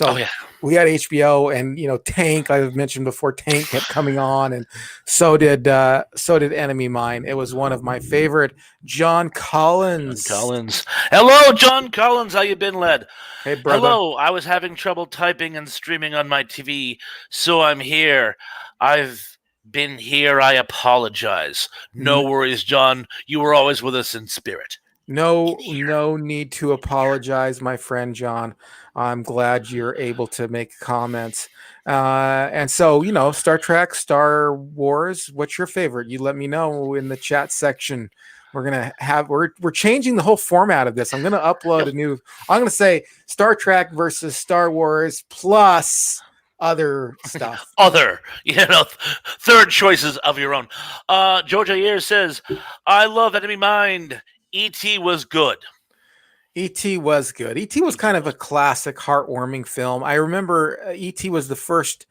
Oh So yeah, we had HBO, and Tank, I've mentioned before, Tank kept coming on, and so did Enemy Mine. It was one of my favorite. John John Collins. Collins. Hello, John Collins. How you been, lad? Hey brother. Hello. I was having trouble typing and streaming on my TV, so I'm here. I've been here. I apologize. No worries, John. You were always with us in spirit. No, no need to apologize, my friend John. I'm glad you're able to make comments. And so, Star Trek, Star Wars, what's your favorite? You let me know in the chat section. We're changing the whole format of this. I'm gonna upload I'm gonna say Star Trek versus Star Wars plus other stuff. Other, third choices of your own. Georgia Ayer says, I love Enemy Mind. E.T. was good. E.T. was good. E.T. was kind of a classic, heartwarming film. I remember E.T. was the first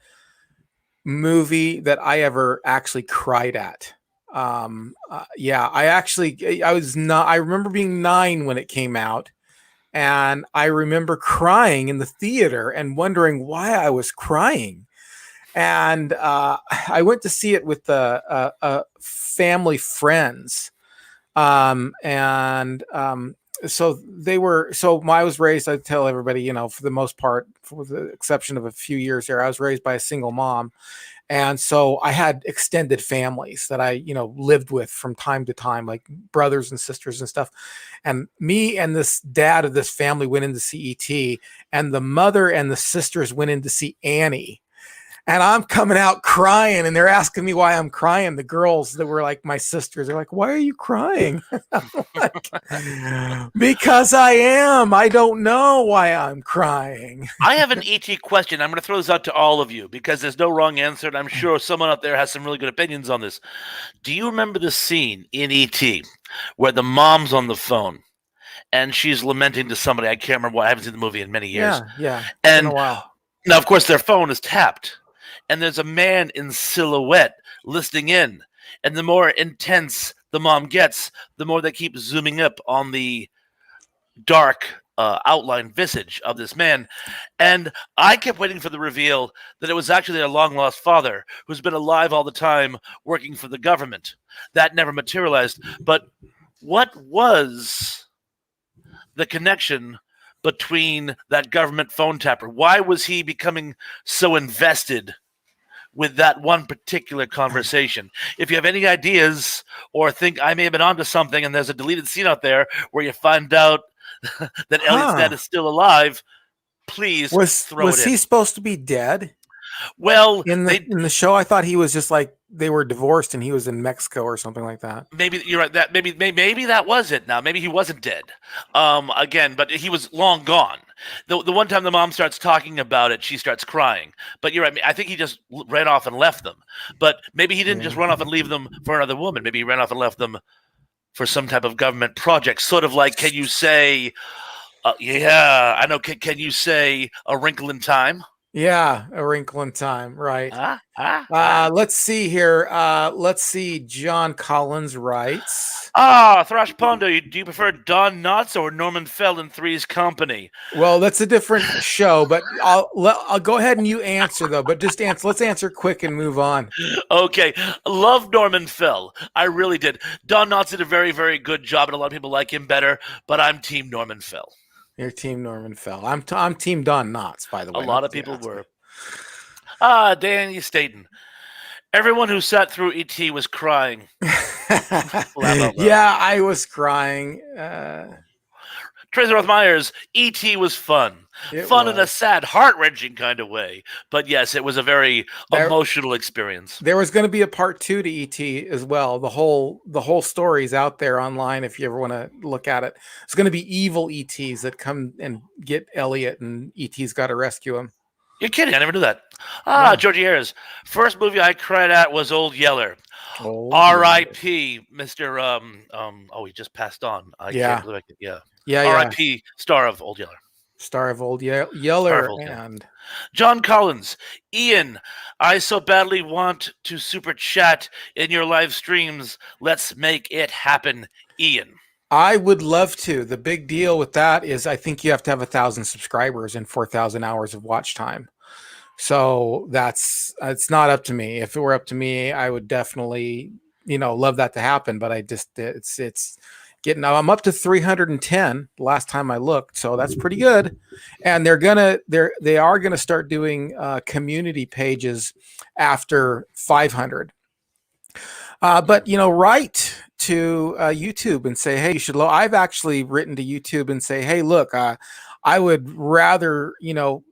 movie that I ever actually cried at. Yeah, I remember being 9 when it came out, and I remember crying in the theater and wondering why I was crying. And I went to see it with the family friends, and I was raised, I tell everybody, for the most part, for the exception of a few years here, I was raised by a single mom. And so I had extended families that I, lived with from time to time, like brothers and sisters and stuff. And me and this dad of this family went in to see ET, and the mother and the sisters went in to see Annie. And I'm coming out crying, and they're asking me why I'm crying. The girls that were like my sisters, they're like, "Why are you crying?" Like, because I am. I don't know why I'm crying. I have an ET question. I'm going to throw this out to all of you because there's no wrong answer, and I'm sure someone out there has some really good opinions on this. Do you remember the scene in ET where the mom's on the phone and she's lamenting to somebody? I can't remember why. I haven't seen the movie in many years. Yeah. It's been a And while. now, of course, their phone is tapped, and there's a man in silhouette listening in. And the more intense the mom gets, the more they keep zooming up on the dark outline visage of this man. And I kept waiting for the reveal that it was actually their long lost father who's been alive all the time working for the government. That never materialized. But what was the connection between that government phone tapper? Why was he becoming so invested with that one particular conversation? If you have any ideas or think I may have been onto something and there's a deleted scene out there where you find out that Elliot's dad is still alive, please throw it Was in. he supposed to be dead Well, in the show? I thought he was just like they were divorced and he was in Mexico or something like that. maybe you're right. That maybe that was it. Now maybe he wasn't dead. Again, but he was long gone. The one time the mom starts talking about it, she starts crying. But you're right. I think he just ran off and left them. But maybe he didn't just run off and leave them for another woman. Maybe he ran off and left them for some type of government project. Sort of like, can you say, yeah, I know. Can you say A Wrinkle in Time? Yeah, A Wrinkle in Time, right. Let's see here. Let's see. John Collins writes. Thrash Pondo, do you prefer Don Knotts or Norman Fell in Three's Company? Well, that's a different show, but I'll go ahead and you answer though. But just answer. Let's answer quick and move on. Okay, love Norman Fell. I really did. Don Knotts did a very, very good job, and a lot of people like him better. But I'm Team Norman Fell. You're Team Norman Fell. I'm Team Don Knotts, by the way. A lot of people were. Danny Staten. Everyone who sat through E.T. was crying. Yeah, I was crying. Tracy Roth Myers, E.T. was fun. It Fun in a was. sad, heart-wrenching kind of way. But yes, it was a very There, emotional experience. there was going to be a part 2 to ET as well. The whole story is out there online if you ever want to look at it. It's going to be evil ETs that come and get Elliot, and ET's got to rescue him. You're kidding? I never knew that. Yeah. Georgie Ayers. First movie I cried at was Old Yeller. Old Yeller. R.I.P. Mr. Oh, he just passed on. I Yeah. can't believe I could. Yeah. Yeah. R.I.P. Star of Old Yeller. Star of Old Star Yeller of Old Yeller. and John Collins. Ian, I so badly want to super chat in your live streams. Let's make it happen, Ian. I would love to. The big deal with that is I think you have to have 1,000 subscribers and 4,000 hours of watch time. So it's not up to me. If it were up to me, I would definitely, love that to happen. But it's getting, I'm up to 310 the last time I looked. So that's pretty good. And they are going to start doing community pages after 500. But write to YouTube and say, hey, you should. I've actually written to YouTube and say, hey, look, I would rather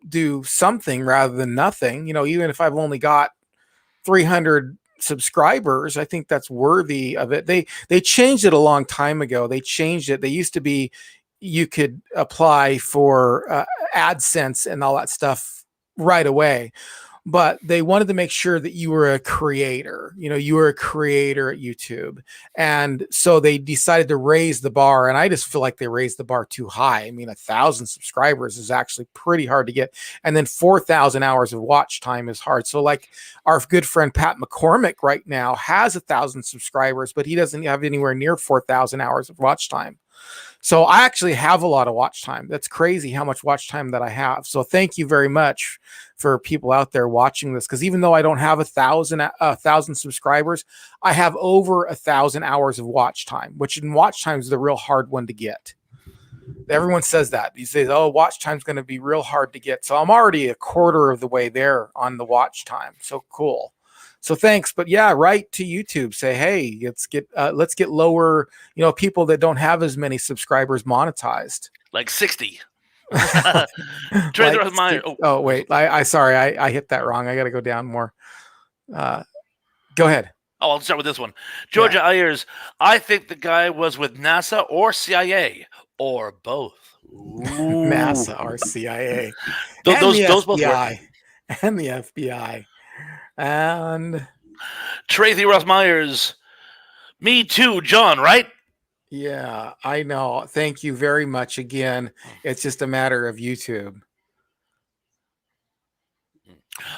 do something rather than nothing. Even if I've only got 300 subscribers, I think that's worthy of it. They changed it a long time ago. They changed it. They used to be you could apply for AdSense and all that stuff right away. But they wanted to make sure that you were a creator, you were a creator at YouTube. And so they decided to raise the bar. And I just feel like they raised the bar too high. I mean, 1,000 subscribers is actually pretty hard to get. And then 4,000 hours of watch time is hard. So like our good friend, Pat McCormick right now has 1,000 subscribers, but he doesn't have anywhere near 4,000 hours of watch time. So I actually have a lot of watch time. That's crazy how much watch time that I have. So thank you very much for people out there watching this. Because even though I don't have 1,000 subscribers, I have over 1,000 hours of watch time, which in watch time is the real hard one to get. Everyone says that. He says, oh, watch time is going to be real hard to get. So I'm already a quarter of the way there on the watch time. So cool. So thanks, but yeah, write to YouTube. Say, hey, let's get lower, people that don't have as many subscribers monetized. Like 60. Oh wait, sorry, I hit that wrong. I got to go down more. Go ahead. Oh, I'll start with this one. Georgia Ayers. I think the guy was with NASA or CIA or both. NASA or CIA. Those both work. And the FBI. And Tracy Ross Myers, me too, John, right? Yeah, I know. Thank you very much again. It's just a matter of YouTube.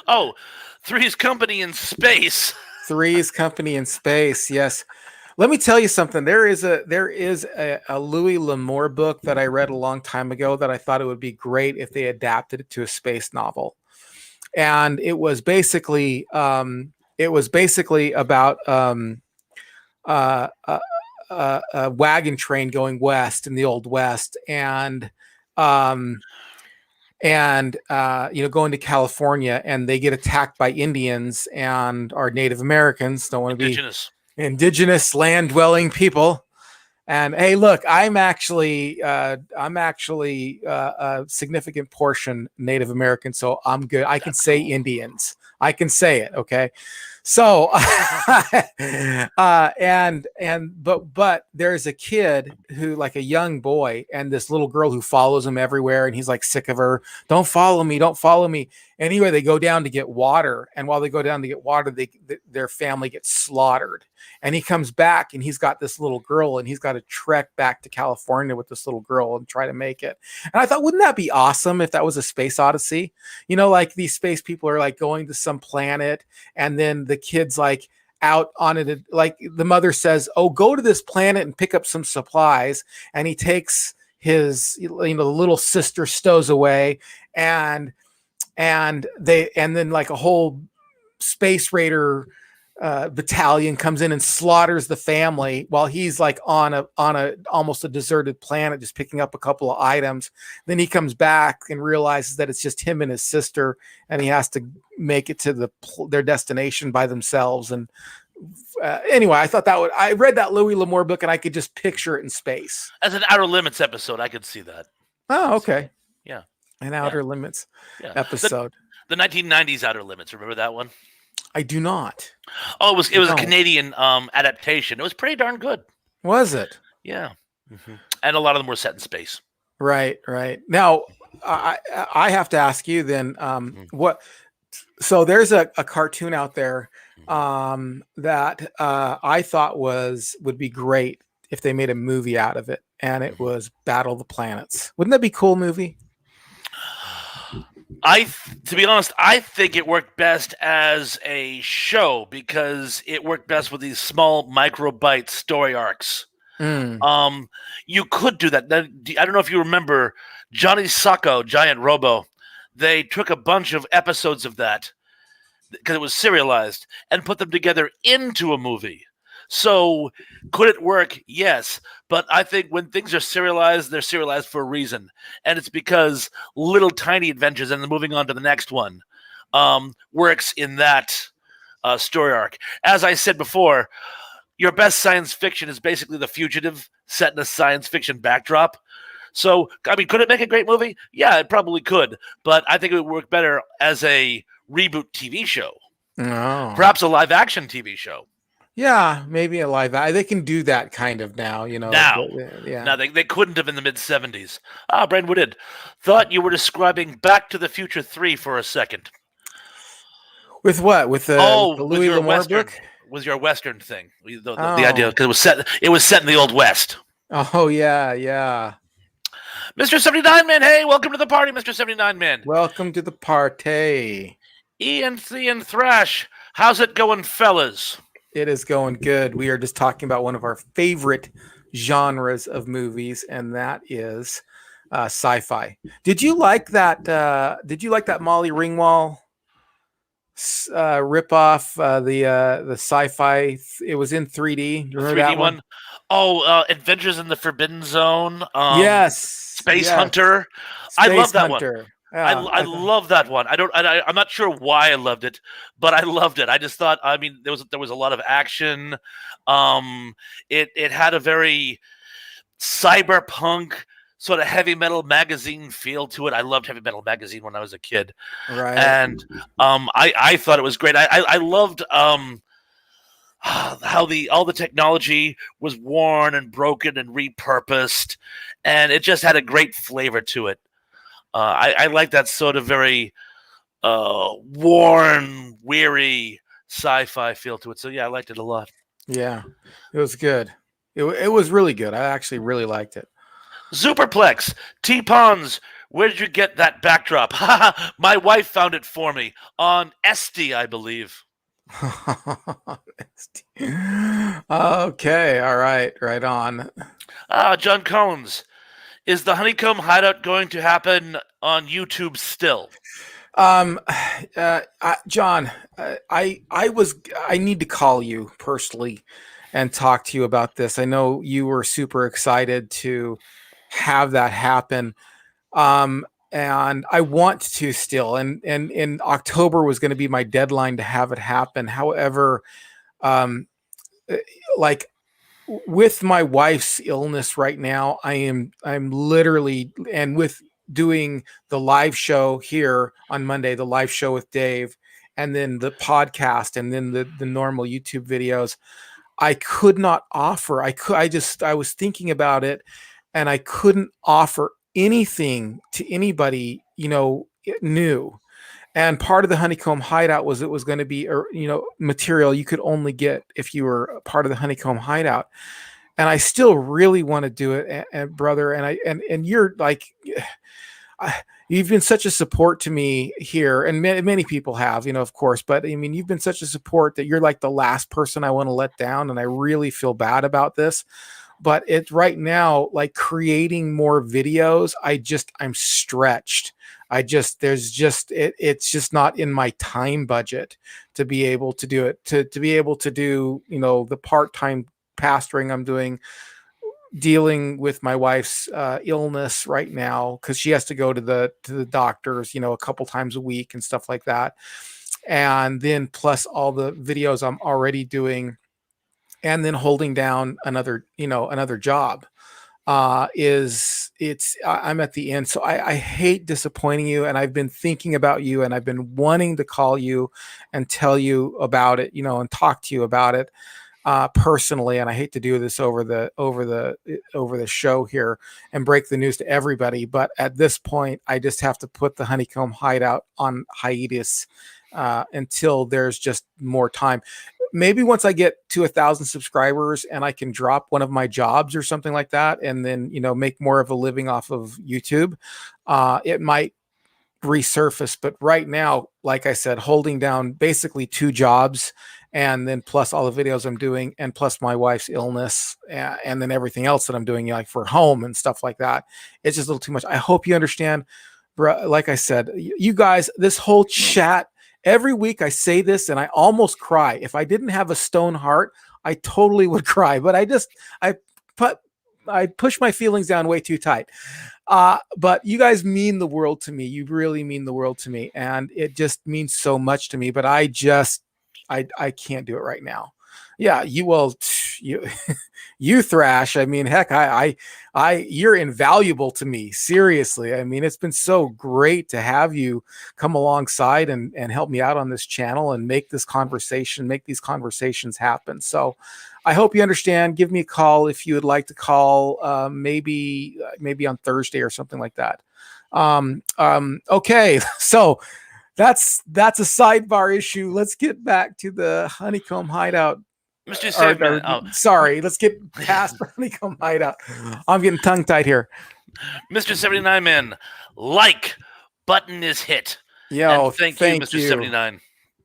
Oh, Three's Company in Space. Three's Company in Space, yes. Let me tell you something. There is a Louis L'Amour book that I read a long time ago that I thought it would be great if they adapted it to a space novel. And it was basically about a wagon train going west in the Old West, and going to California, and they get attacked by Indians and our Native Americans. Don't want to be indigenous land dwelling people. And hey, look, I'm actually a significant portion Native American, so I'm good. I can say Indians. I can say it. Okay. So, but there's a kid who, like a young boy, and this little girl who follows him everywhere, and he's like sick of her. Don't follow me. Don't follow me. Anyway, they go down to get water, and while they go down to get water, their family gets slaughtered. And he comes back, and he's got this little girl, and he's got to trek back to California with this little girl and try to make it. And I thought, wouldn't that be awesome if that was a space odyssey? Like these space people are like going to some planet, and then the kid's like out on it. Like the mother says, oh, go to this planet and pick up some supplies. And he takes his, the little sister stows away, and then like a whole space raider battalion comes in and slaughters the family while he's like on a almost a deserted planet, just picking up a couple of items. Then he comes back and realizes that it's just him and his sister, and he has to make it to their destination by themselves. And anyway, I thought I read that Louis L'Amour book, and I could just picture it in space. As an Outer Limits episode, I could see that. Oh, okay. Yeah. An Outer Limits Yeah. episode. The 1990s Outer Limits. Remember that one? I do not. Oh, it was a No. Canadian adaptation. It was pretty darn good. Was it? Yeah. And a lot of them were set in space. Right. Now, I have to ask you then, what? So there's a cartoon out there that I thought would be great if they made a movie out of it, and it was Battle of the Planets. Wouldn't that be a cool movie? To be honest, I think it worked best as a show because it worked best with these small microbyte story arcs. You could do that. I don't know if you remember Johnny Sacco, Giant Robo. They took a bunch of episodes of that because it was serialized and put them together into a movie. So could it work? Yes. But I think when things are serialized, they're serialized for a reason. And it's because little tiny adventures and then moving on to the next one works in that story arc. As I said before, your best science fiction is basically The Fugitive set in a science fiction backdrop. So, I mean, could it make a great movie? Yeah, it probably could. But I think it would work better as a reboot TV show. No. Perhaps a live action TV show. Yeah, maybe a live. They can do that kind of now, Now, yeah. now they couldn't have in the mid 70s. Brandon Woodid, thought you were describing Back to the Future 3 for a second. With what? With the Louis L'Amour book? Was your Western thing? The idea because it was set in the Old West. Oh yeah. Mr. 79 Man, hey, welcome to the party, Mr. 79 Man. Welcome to the party. Ian Thrash, how's it going, fellas? It is going good. We are just talking about one of our favorite genres of movies, and that is sci-fi. Did you like that? Did you like that Molly Ringwald ripoff? The sci-fi. It was in 3D. You remember 3D that one? Oh, Adventures in the Forbidden Zone. Yes. Space Hunter. I love that one. Yeah, I love that one. I'm not sure why I loved it, but I loved it. I just thought, I mean, there was a lot of action. It had a very cyberpunk sort of heavy metal magazine feel to it. I loved heavy metal magazine when I was a kid. Right. And I thought it was great. I loved how all the technology was worn and broken and repurposed, and it just had a great flavor to it. I like that sort of very worn, weary sci-fi feel to it. So yeah, I liked it a lot. Yeah, it was good. It was really good. I actually really liked it. Superplex, T-Pons, where did you get that backdrop? My wife found it for me on Esty, I believe. Okay, all right, right on. John Collins, is the Honeycomb Hideout going to happen on YouTube still? John, I need to call you personally and talk to you about this. I know you were super excited to have that happen. And I want to still, and in October was going to be my deadline to have it happen. However, like with my wife's illness right now, I'm literally, and with doing the live show here on Monday, the live show with Dave, and then the podcast, and then the normal YouTube videos, I could not offer. I was thinking about it, and I couldn't offer anything to anybody, new. And part of the Honeycomb Hideout was it was going to be, material you could only get if you were a part of the Honeycomb Hideout. And I still really want to do it, and brother. And you're like, you've been such a support to me here, and many people have, of course. But I mean, you've been such a support that you're like the last person I want to let down, and I really feel bad about this. But it's right now, like creating more videos, I'm stretched. It's just not in my time budget to be able to do it, to be able to do, the part-time pastoring I'm doing, dealing with my wife's illness right now, because she has to go to the doctors, a couple times a week and stuff like that. And then plus all the videos I'm already doing, and then holding down another job. I'm at the end. So I hate disappointing you, and I've been thinking about you, and I've been wanting to call you and tell you about it, and talk to you about it personally. And I hate to do this over the show here and break the news to everybody, but at this point, I just have to put the Honeycomb Hideout on hiatus until there's just more time. Maybe once I get to 1,000 subscribers and I can drop one of my jobs or something like that, and then make more of a living off of YouTube, it might resurface. But right now, like I said, holding down basically 2 jobs, and then plus all the videos I'm doing, and plus my wife's illness, and then everything else that I'm doing, like for home and stuff like that, it's just a little too much. I hope you understand, bro. Like I said, you guys, this whole chat, every week I say this and I almost cry. If I didn't have a stone heart, I totally would cry. But I push my feelings down way too tight. But you guys mean the world to me. You really mean the world to me, and it just means so much to me. But I can't do it right now. Yeah, you you Thrash. I mean, heck, you're invaluable to me. Seriously. I mean, it's been so great to have you come alongside and help me out on this channel and make these conversations happen. So I hope you understand. Give me a call if you would like to call, maybe on Thursday or something like that. Okay. So that's a sidebar issue. Let's get back to the Honeycomb Hideout. Mr. Saveman, sorry, let's get past the Honeycomb Hideout. I'm getting tongue-tied here. Mr. 79 Man, like button is hit. Yo, and thank you, Mr. 79.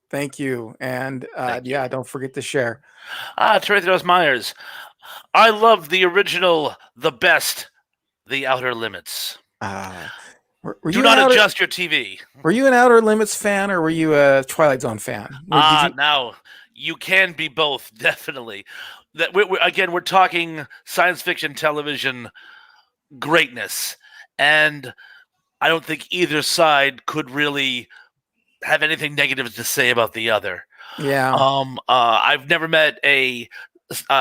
Thank you. And yeah, don't forget to share. Teresios Myers, I love the original, the best, The Outer Limits. Do not adjust your TV. Were you an Outer Limits fan, or were you a Twilight Zone fan? Now you can be both, definitely. That we're talking science fiction television greatness, and I don't think either side could really have anything negative to say about the other. Yeah. I've never met a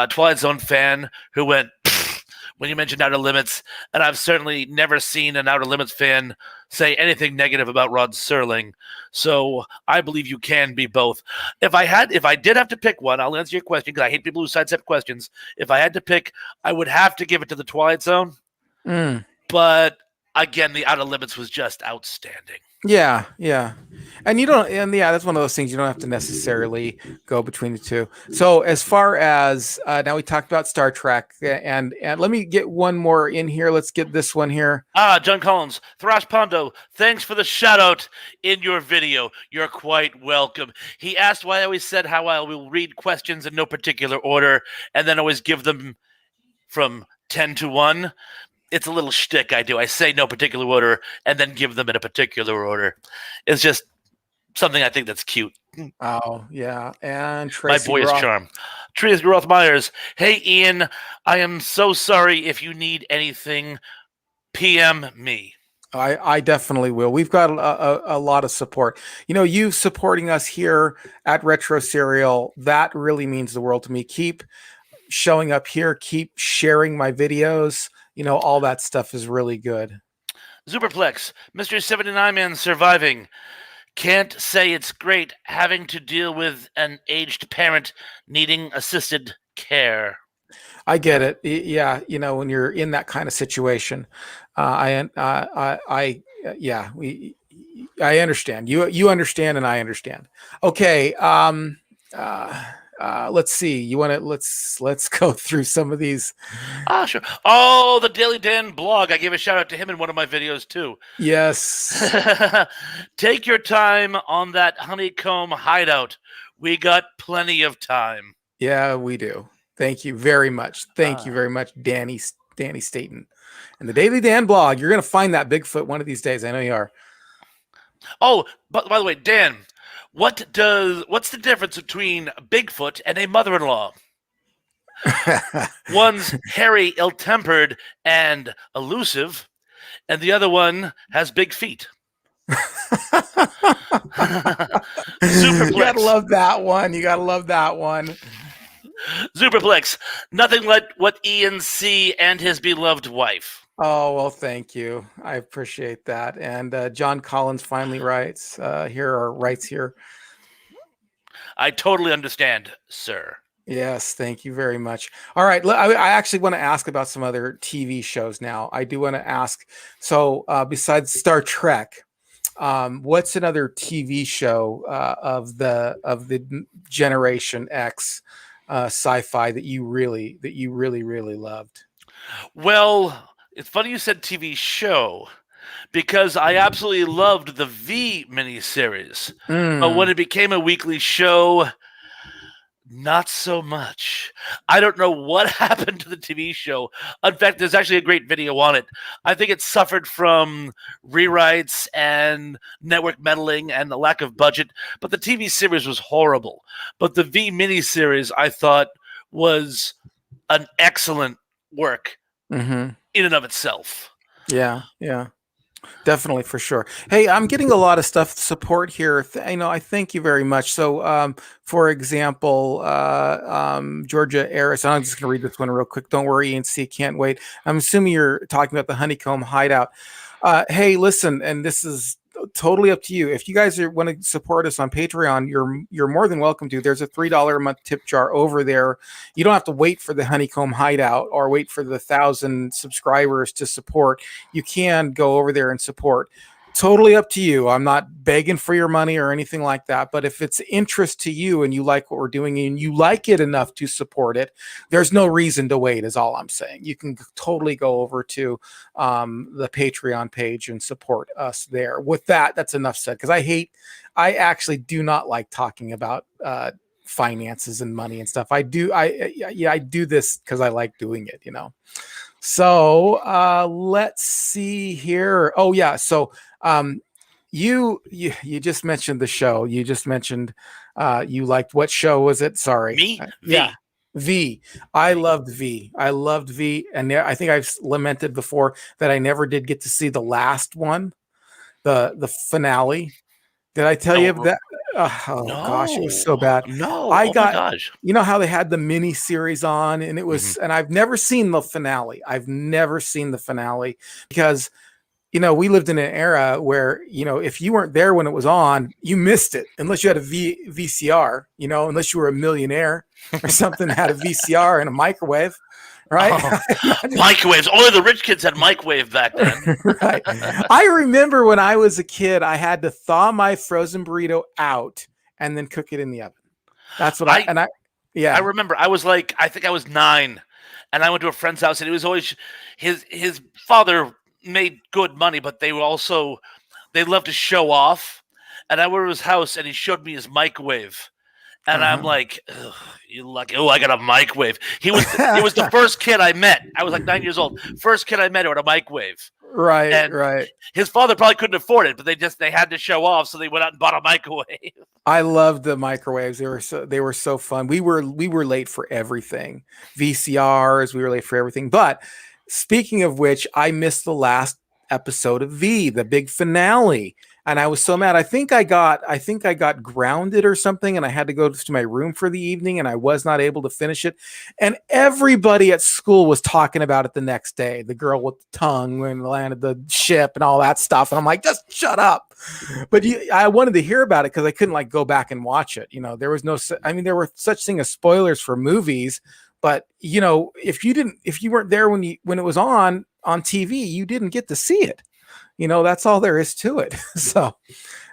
Twilight Zone fan who went when you mentioned Outer Limits, and I've certainly never seen an Outer Limits fan say anything negative about Rod Serling. So I believe you can be both. If I did have to pick one, I'll answer your question because I hate people who sidestep questions. If I had to pick, I would have to give it to the Twilight Zone. But again, the Outer Limits was just outstanding. Yeah. And that's one of those things you don't have to necessarily go between the two. So as far as now we talked about Star Trek, and let me get one more in here. Let's get this one here. John Collins, Thrash Pondo, thanks for the shout out in your video. You're quite welcome. He asked why I always said how I will read questions in no particular order and then always give them from 10 to 1. It's a little shtick I do. I say no particular order and then give them in a particular order. It's just something I think that's cute. Oh, yeah. And Tracy my boyish charm. Tracy Roth Myers. Hey, Ian, I am so sorry if you need anything. PM me. I definitely will. We've got a lot of support. You supporting us here at Retro Serial, that really means the world to me. Keep showing up here. Keep sharing my videos. All that stuff is really good. Superplex, Mr. 79 Man surviving. Can't say it's great having to deal with an aged parent needing assisted care. I get it. Yeah, when you're in that kind of situation, I understand. You understand, and I understand. Okay. Let's see. Let's go through some of these. Sure. Oh, the Daily Dan blog. I gave a shout out to him in one of my videos too. Yes. Take your time on that Honeycomb Hideout. We got plenty of time. Yeah, we do. Thank you very much. Thank you very much, Danny Staten. And the Daily Dan blog. You're going to find that Bigfoot one of these days. I know you are. Oh, but by the way, Dan, what's the difference between Bigfoot and a mother-in-law? One's hairy, ill-tempered, and elusive, and the other one has big feet. You gotta love that one. Superplex, nothing like what Ian C. and his beloved wife. Oh, well, thank you. I appreciate that. And John Collins finally writes, writes here. I totally understand, sir. Yes, thank you very much. All right, I actually want to ask about some other TV shows now. I do want to ask, so besides Star Trek, what's another TV show of the Generation X sci-fi that you really really loved? Well, it's funny you said TV show because I absolutely loved the V miniseries. But when Mm. it became a weekly show, not so much. I don't know what happened to the TV show. In fact, there's actually a great video on it. I think it suffered from rewrites and network meddling and the lack of budget, but the TV series was horrible. But the V miniseries, I thought, was an excellent work Hmm. in and of itself. Yeah, yeah. Definitely, for sure. Hey, I'm getting a lot of stuff support here. I thank you very much. So, for example, Georgia Eris, I'm just going to read this one real quick. Don't worry, ENC, can't wait. I'm assuming you're talking about the Honeycomb Hideout. Hey, listen, and this is totally up to you. If you guys want to support us on Patreon, you're more than welcome to. There's a $3 a month tip jar over there. You don't have to wait for the Honeycomb Hideout or wait for the 1,000 subscribers to support. You can go over there and support. Totally up to you. I'm not begging for your money or anything like that. But if it's interest to you and you like what we're doing and you like it enough to support it, there's no reason to wait, is all I'm saying. You can totally go over to the Patreon page and support us there. With that, that's enough said. Because I actually do not like talking about finances and money and stuff. I do this because I like doing it, So let's see here. Oh yeah. So you just mentioned the show. You just mentioned you liked, what show was it? Sorry. Me? Yeah. V. I loved V. I loved V. And I think I've lamented before that I never did get to see the last one, the finale. Did I tell you that? Oh No. gosh, it was so bad. No. I Oh got, my gosh. you know how they had the mini series on, and it was, and I've never seen the finale. I've never seen the finale because, we lived in an era where, if you weren't there when it was on, you missed it unless you had a VCR, unless you were a millionaire or something that had a VCR and a microwave. Right. Oh, microwaves. Only the rich kids had microwave back then. Right. I remember when I was a kid, I had to thaw my frozen burrito out and then cook it in the oven. That's what I remember I think I was 9 and I went to a friend's house and it was always his father made good money, but they loved to show off. And I went to his house and he showed me his microwave. And I'm like, you lucky. Oh, I got a microwave. He was the first kid I met. I was like 9 years old. First kid I met who had a microwave. Right, and right. His father probably couldn't afford it, but they had to show off, so they went out and bought a microwave. I loved the microwaves. They were so fun. We were late for everything. VCRs, we were late for everything. But speaking of which, I missed the last episode of V, the big finale. And I was so mad. I think I got grounded or something, and I had to go to my room for the evening, and I was not able to finish it. And everybody at school was talking about it the next day. The girl with the tongue when landed the ship and all that stuff. And I'm like, just shut up. But I wanted to hear about it because I couldn't go back and watch it. There was there were such thing as spoilers for movies, but if you weren't there when it was on TV, you didn't get to see it. That's all there is to it. So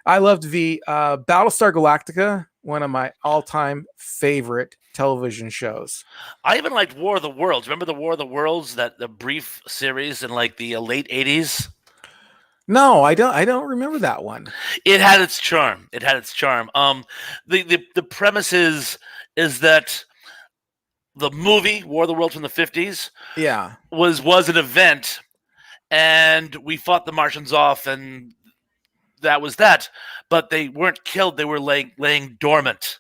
I loved V. Battlestar Galactica, one of my all-time favorite television shows. I even liked War of the Worlds. Remember the War of the Worlds, the brief series in the late 80s? No, I don't remember that one. It had its charm. The premise is that the movie War of the Worlds from the 50s was an event, and we fought the Martians off, and that was that. But they weren't killed. They were laying dormant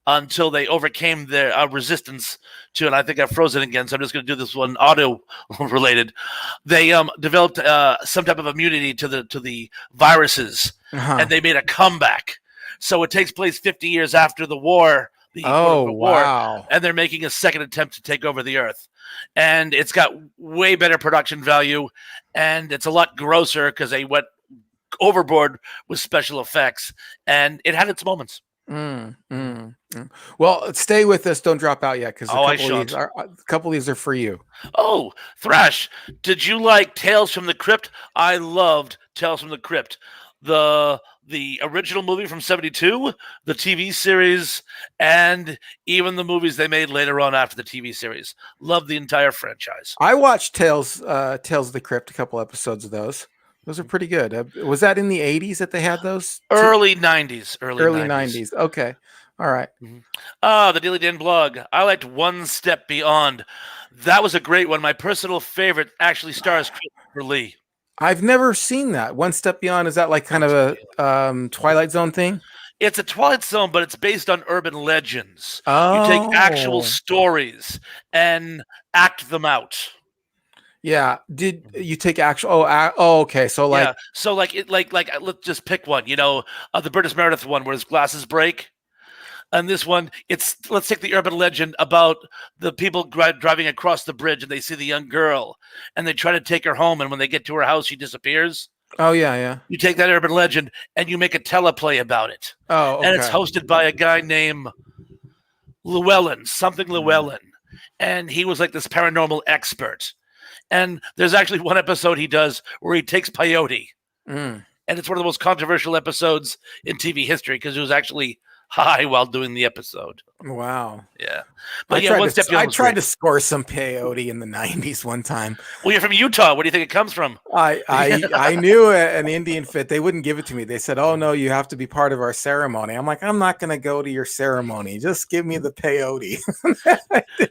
until they overcame their resistance to, and I think I've frozen again, so I'm just going to do this one auto-related. They developed some type of immunity to the viruses, and they made a comeback. So it takes place 50 years after the war, the quote Oh, unquote war, wow. and they're making a second attempt to take over the Earth. And it's got way better production value, and it's a lot grosser because they went overboard with special effects, and it had its moments. Well, stay with us. Don't drop out yet, because Oh, I shan't. a couple of these are for you. Oh, Thrash, did you like Tales from the Crypt? I loved Tales from the Crypt. The original movie from 72, the TV series, and even the movies they made later on after the TV series. Loved the entire franchise. I watched Tales of the Crypt, a couple episodes of those. Those are pretty good. Was that in the 80s that they had those? Early 90s. Early 90s. Okay. All right. The Daily Dan blog. I liked One Step Beyond. That was a great one. My personal favorite actually stars Christopher Lee. I've never seen that. One Step Beyond, is that like kind of a Twilight Zone thing? It's a Twilight Zone, but it's based on urban legends. You take actual Oh, stories and act them out. yeah. Did you take actual? Oh, okay. So like, Yeah. So let's just pick one. The Burgess Meredith one where his glasses break. And this one, let's take the urban legend about the people driving across the bridge and they see the young girl and they try to take her home. And when they get to her house, she disappears. oh yeah, yeah. You take that urban legend and you make a teleplay about it. Oh, okay. And it's hosted by a guy named Llewellyn. And he was like this paranormal expert. And there's actually one episode he does where he takes peyote. Mm. And it's one of the most controversial episodes in TV history because it was actually high while doing the episode. Wow. Yeah. But I tried to score some peyote in the 90s one time. Well, you're from Utah. Where do you think it comes from? I knew an Indian fit. They wouldn't give it to me. They said, "Oh no, you have to be part of our ceremony." I'm like, "I'm not going to go to your ceremony. Just give me the peyote."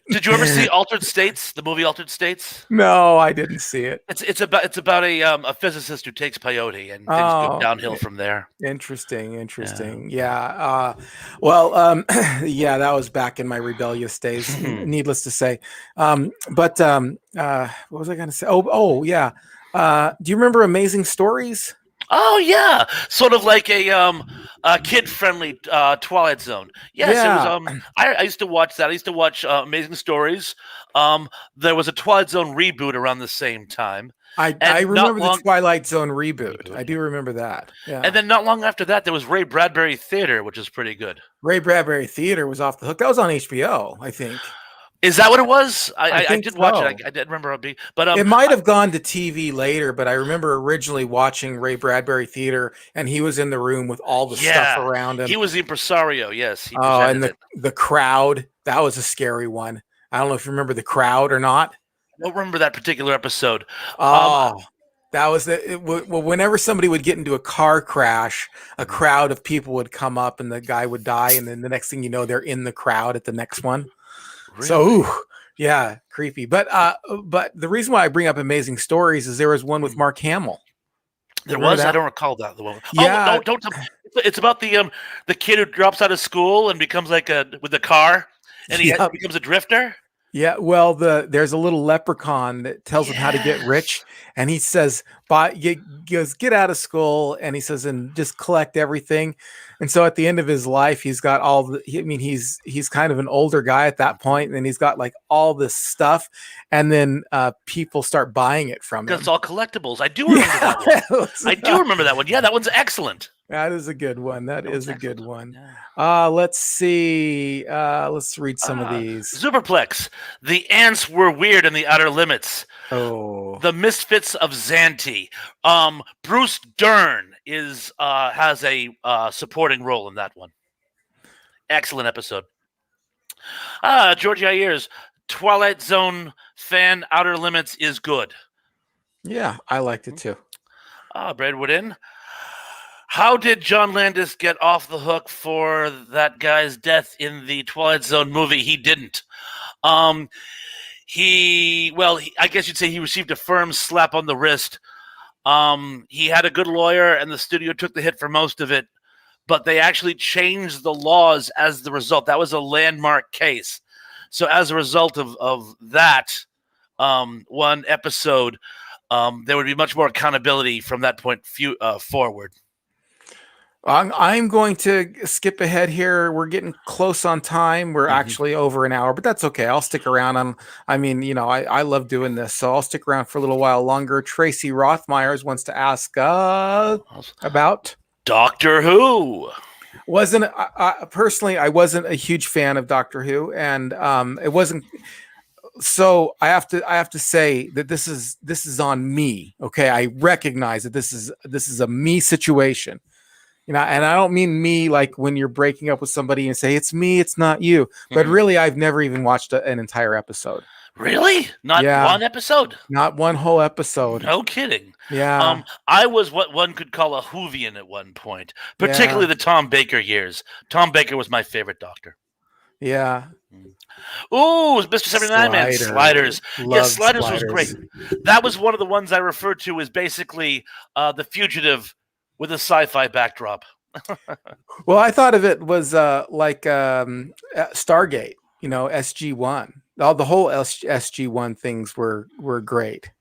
Did you ever see Altered States? The movie Altered States? No, I didn't see it. It's about a physicist who takes peyote and things go downhill from there. Interesting. Yeah. Well, yeah, that was back in my rebellious days, needless to say. But what was I going to say? Oh, yeah. Do you remember Amazing Stories? Oh yeah, sort of like a kid-friendly Twilight Zone. Yes, Yeah. It was. I used to watch that. I used to watch Amazing Stories. There was a Twilight Zone reboot around the same time. I remember the Twilight Zone reboot. I do remember that. Yeah. And then not long after that, there was Ray Bradbury Theater, which is pretty good. Ray Bradbury Theater was off the hook. That was on HBO, I think. Is that what it was? I did watch so. it. I didn't remember but it might have gone to TV later, but I remember originally watching Ray Bradbury Theater, and he was in the room with all the stuff around him. He was the impresario, yes. And the crowd, that was a scary one. I don't know if you remember the crowd or not. I don't remember that particular episode. That was whenever somebody would get into a car crash, a crowd of people would come up and the guy would die, and then the next thing you know, they're in the crowd at the next one. Really? So, yeah, creepy. But the reason why I bring up Amazing Stories is there was one with Mark Hamill. There was? I don't recall that. The one. Yeah. Oh, don't. It's about the kid who drops out of school and becomes with the car, and he becomes a drifter. Yeah, well, there's a little leprechaun that tells him how to get rich, and he says, get out of school, and he says, and just collect everything. And so at the end of his life, he's got he's kind of an older guy at that point, and he's got like all this stuff, and then people start buying it from him. It's all collectibles. I do remember that one. I do remember that one. Yeah, that one's excellent. That is a good one. That is a good one. Let's see. Let's read some of these. Superplex. The ants were weird in the Outer Limits. Oh. The Misfits of Xanti. Bruce Dern has a supporting role in that one. Excellent episode. Georgie Ayers. Twilight Zone fan. Outer Limits is good. Yeah, I liked it too. Brad Woodin. How did John Landis get off the hook for that guy's death in the Twilight Zone movie? He didn't. I guess you'd say he received a firm slap on the wrist. He had a good lawyer, and the studio took the hit for most of it, but they actually changed the laws as the result. That was a landmark case. So as a result of that one episode, there would be much more accountability from that point forward. I'm going to skip ahead here. We're getting close on time. We're Mhm. actually over an hour, but that's okay. I'll stick around. I mean, I love doing this, so I'll stick around for a little while longer. Tracy Rothmeyers wants to ask about Doctor Who. wasn't personally I wasn't a huge fan of Doctor Who, and it wasn't. So I have to say that this is on me. Okay, I recognize that this is a me situation. And I don't mean me like when you're breaking up with somebody and say it's me, it's not you. But Mhm. really, I've never even watched an entire episode. Really? Not Yeah, one episode? not one whole episode. No kidding. Yeah, I was what one could call a Whovian at one point, yeah, particularly the Tom Baker years. Tom Baker was my favorite Doctor. yeah. Mm. Ooh, Mr. 79 Man, Sliders, Sliders. Yes, loved Sliders was great. Sliders. That was one of the ones I referred to as basically The Fugitive with a sci-fi backdrop. Well, I thought of it was like Stargate. SG-1. All the whole SG-1 things were great.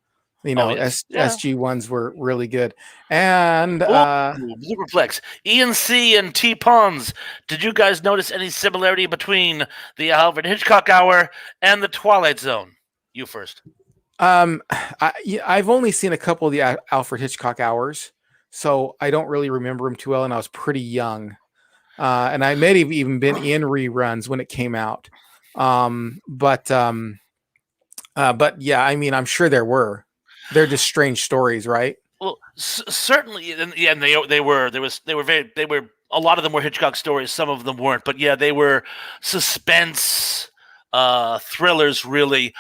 Oh yes, yeah. SG-1s were really good, and Ooh, Superflex. Ian C. and T. Pons. Did you guys notice any similarity between the Alfred Hitchcock Hour and the Twilight Zone? You first. I've only seen a couple of the Alfred Hitchcock hours, so I don't really remember them too well, and I was pretty young. And I may have even been in reruns when it came out. But yeah, I mean, I'm sure there were. They're just strange stories, right? Well, certainly, and yeah, and they were a lot of them were Hitchcock stories. Some of them weren't, but yeah, they were suspense thrillers. Really,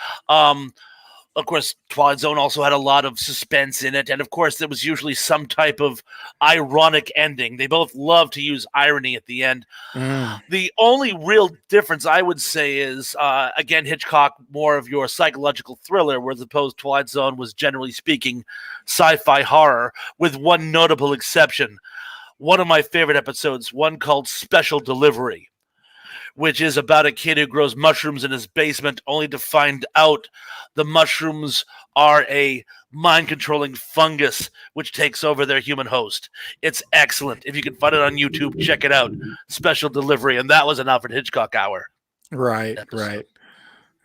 of course, Twilight Zone also had a lot of suspense in it, and of course, there was usually some type of ironic ending. They both love to use irony at the end. Mm, The only real difference I would say is, again, Hitchcock more of your psychological thriller, whereas opposed Twilight Zone was generally speaking sci-fi horror, with one notable exception. One of my favorite episodes, one called Special Delivery, which is about a kid who grows mushrooms in his basement only to find out the mushrooms are a mind controlling fungus which takes over their human host. It's excellent. If you can find it on YouTube, check it out. Special Delivery. And that was an Alfred Hitchcock Hour right, episode.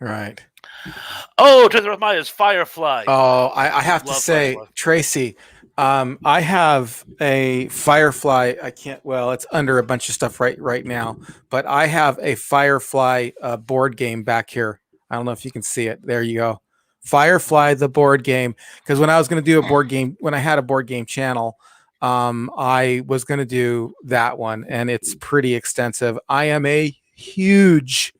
right, right. Oh, Treasure of Maya's Firefly. Oh, I have to Love say, Firefly. Tracy, I have a Firefly. I can't. Well, it's under a bunch of stuff right now, but I have a Firefly board game back here. I don't know if you can see it. There you go, Firefly the board game. Because when I was going to do a board game, when I had a board game channel, I was going to do that one, and it's pretty extensive. I am a huge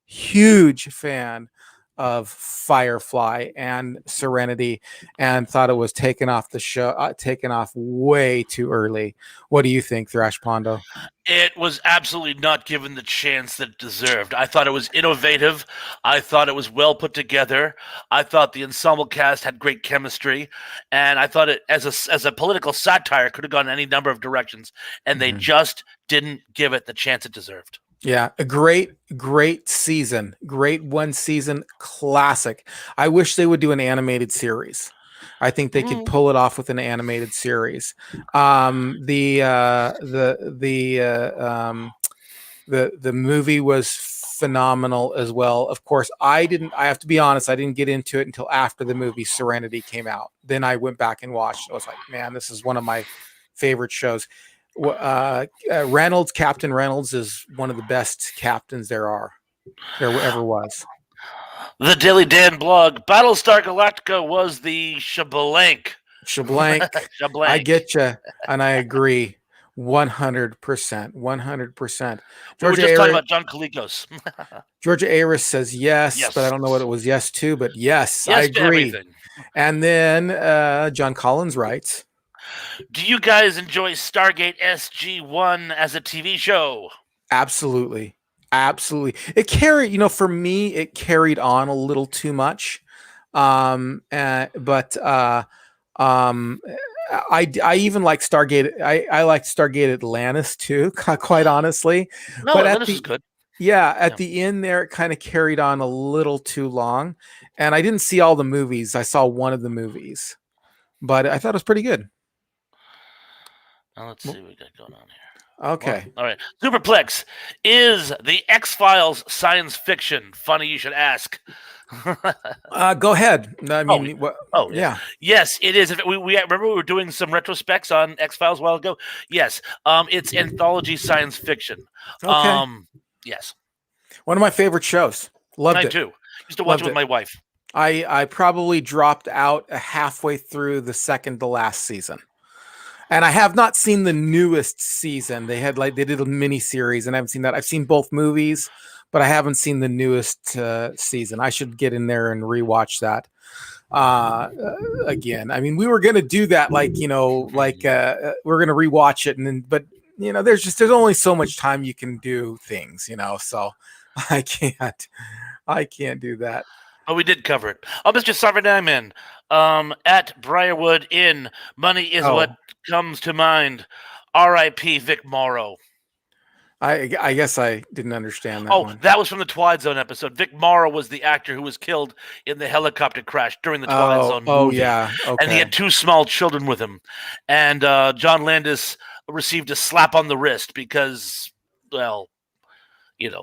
fan of Firefly and Serenity, and thought it was taken off the show, taken off way too early. What do you think, Thrash Pondo? It was absolutely not given the chance that it deserved. I thought it was innovative. I thought it was well put together. I thought the ensemble cast had great chemistry, and I thought it as a political satire could have gone any number of directions, and they Mhm. just didn't give it the chance it deserved. Yeah, a great season, great one season classic. I wish they would do an animated series. I think they could Mm. pull it off with an animated series. The movie was phenomenal as well. Of course, I have to be honest, I didn't get into it until after the movie Serenity came out. Then I went back and watched. I was like, man, this is one of my favorite shows. Captain Reynolds is one of the best captains there ever was. The Daily Dan blog, Battlestar Galactica was the shablank. Shablank, I Shablank. get you, and I agree 100%. 100%. We were Georgia just talking Aris, about John Kalikos. Georgia Aris says yes, but I Yes. don't know what it was yes to, but yes, I Yes to agree. everything. And then John Collins writes, Do you guys enjoy Stargate SG-1 as a TV show? absolutely. Absolutely. It carried, for me, it carried on a little too much. But I even like Stargate. I liked Stargate Atlantis too, quite honestly. No, But Atlantis is good. at Yeah. the end there, it kind of carried on a little too long. And I didn't see all the movies. I saw one of the movies, but I thought it was pretty good. Now let's see what we got going on here. Okay. All right. Superplex, is the X-Files science fiction? Funny you should ask. Go ahead. I mean, yeah. Yes, it is. We remember we were doing some retrospects on X-Files a while ago. Yes. It's anthology science fiction. Okay. Yes. One of my favorite shows. Loved it. I too. Used to watch it with my wife. I probably dropped out halfway through the second to last season. And I have not seen the newest season. They did a mini series, and I haven't seen that. I've seen both movies, but I haven't seen the newest season. I should get in there and rewatch that again. I mean, we were going to do that, we're going to rewatch it, but there's only so much time you can do things, so I can't do that. Oh, we did cover it. Oh, Mr. Sarvadiman, at Briarwood Inn, money is what comes to mind. R.I.P. Vic Morrow. I guess I didn't understand that one. That was from the Twilight Zone episode. Vic Morrow was the actor who was killed in the helicopter crash during the Twilight Zone movie. Oh, yeah. Okay. And he had 2 small children with him. And John Landis received a slap on the wrist because, well,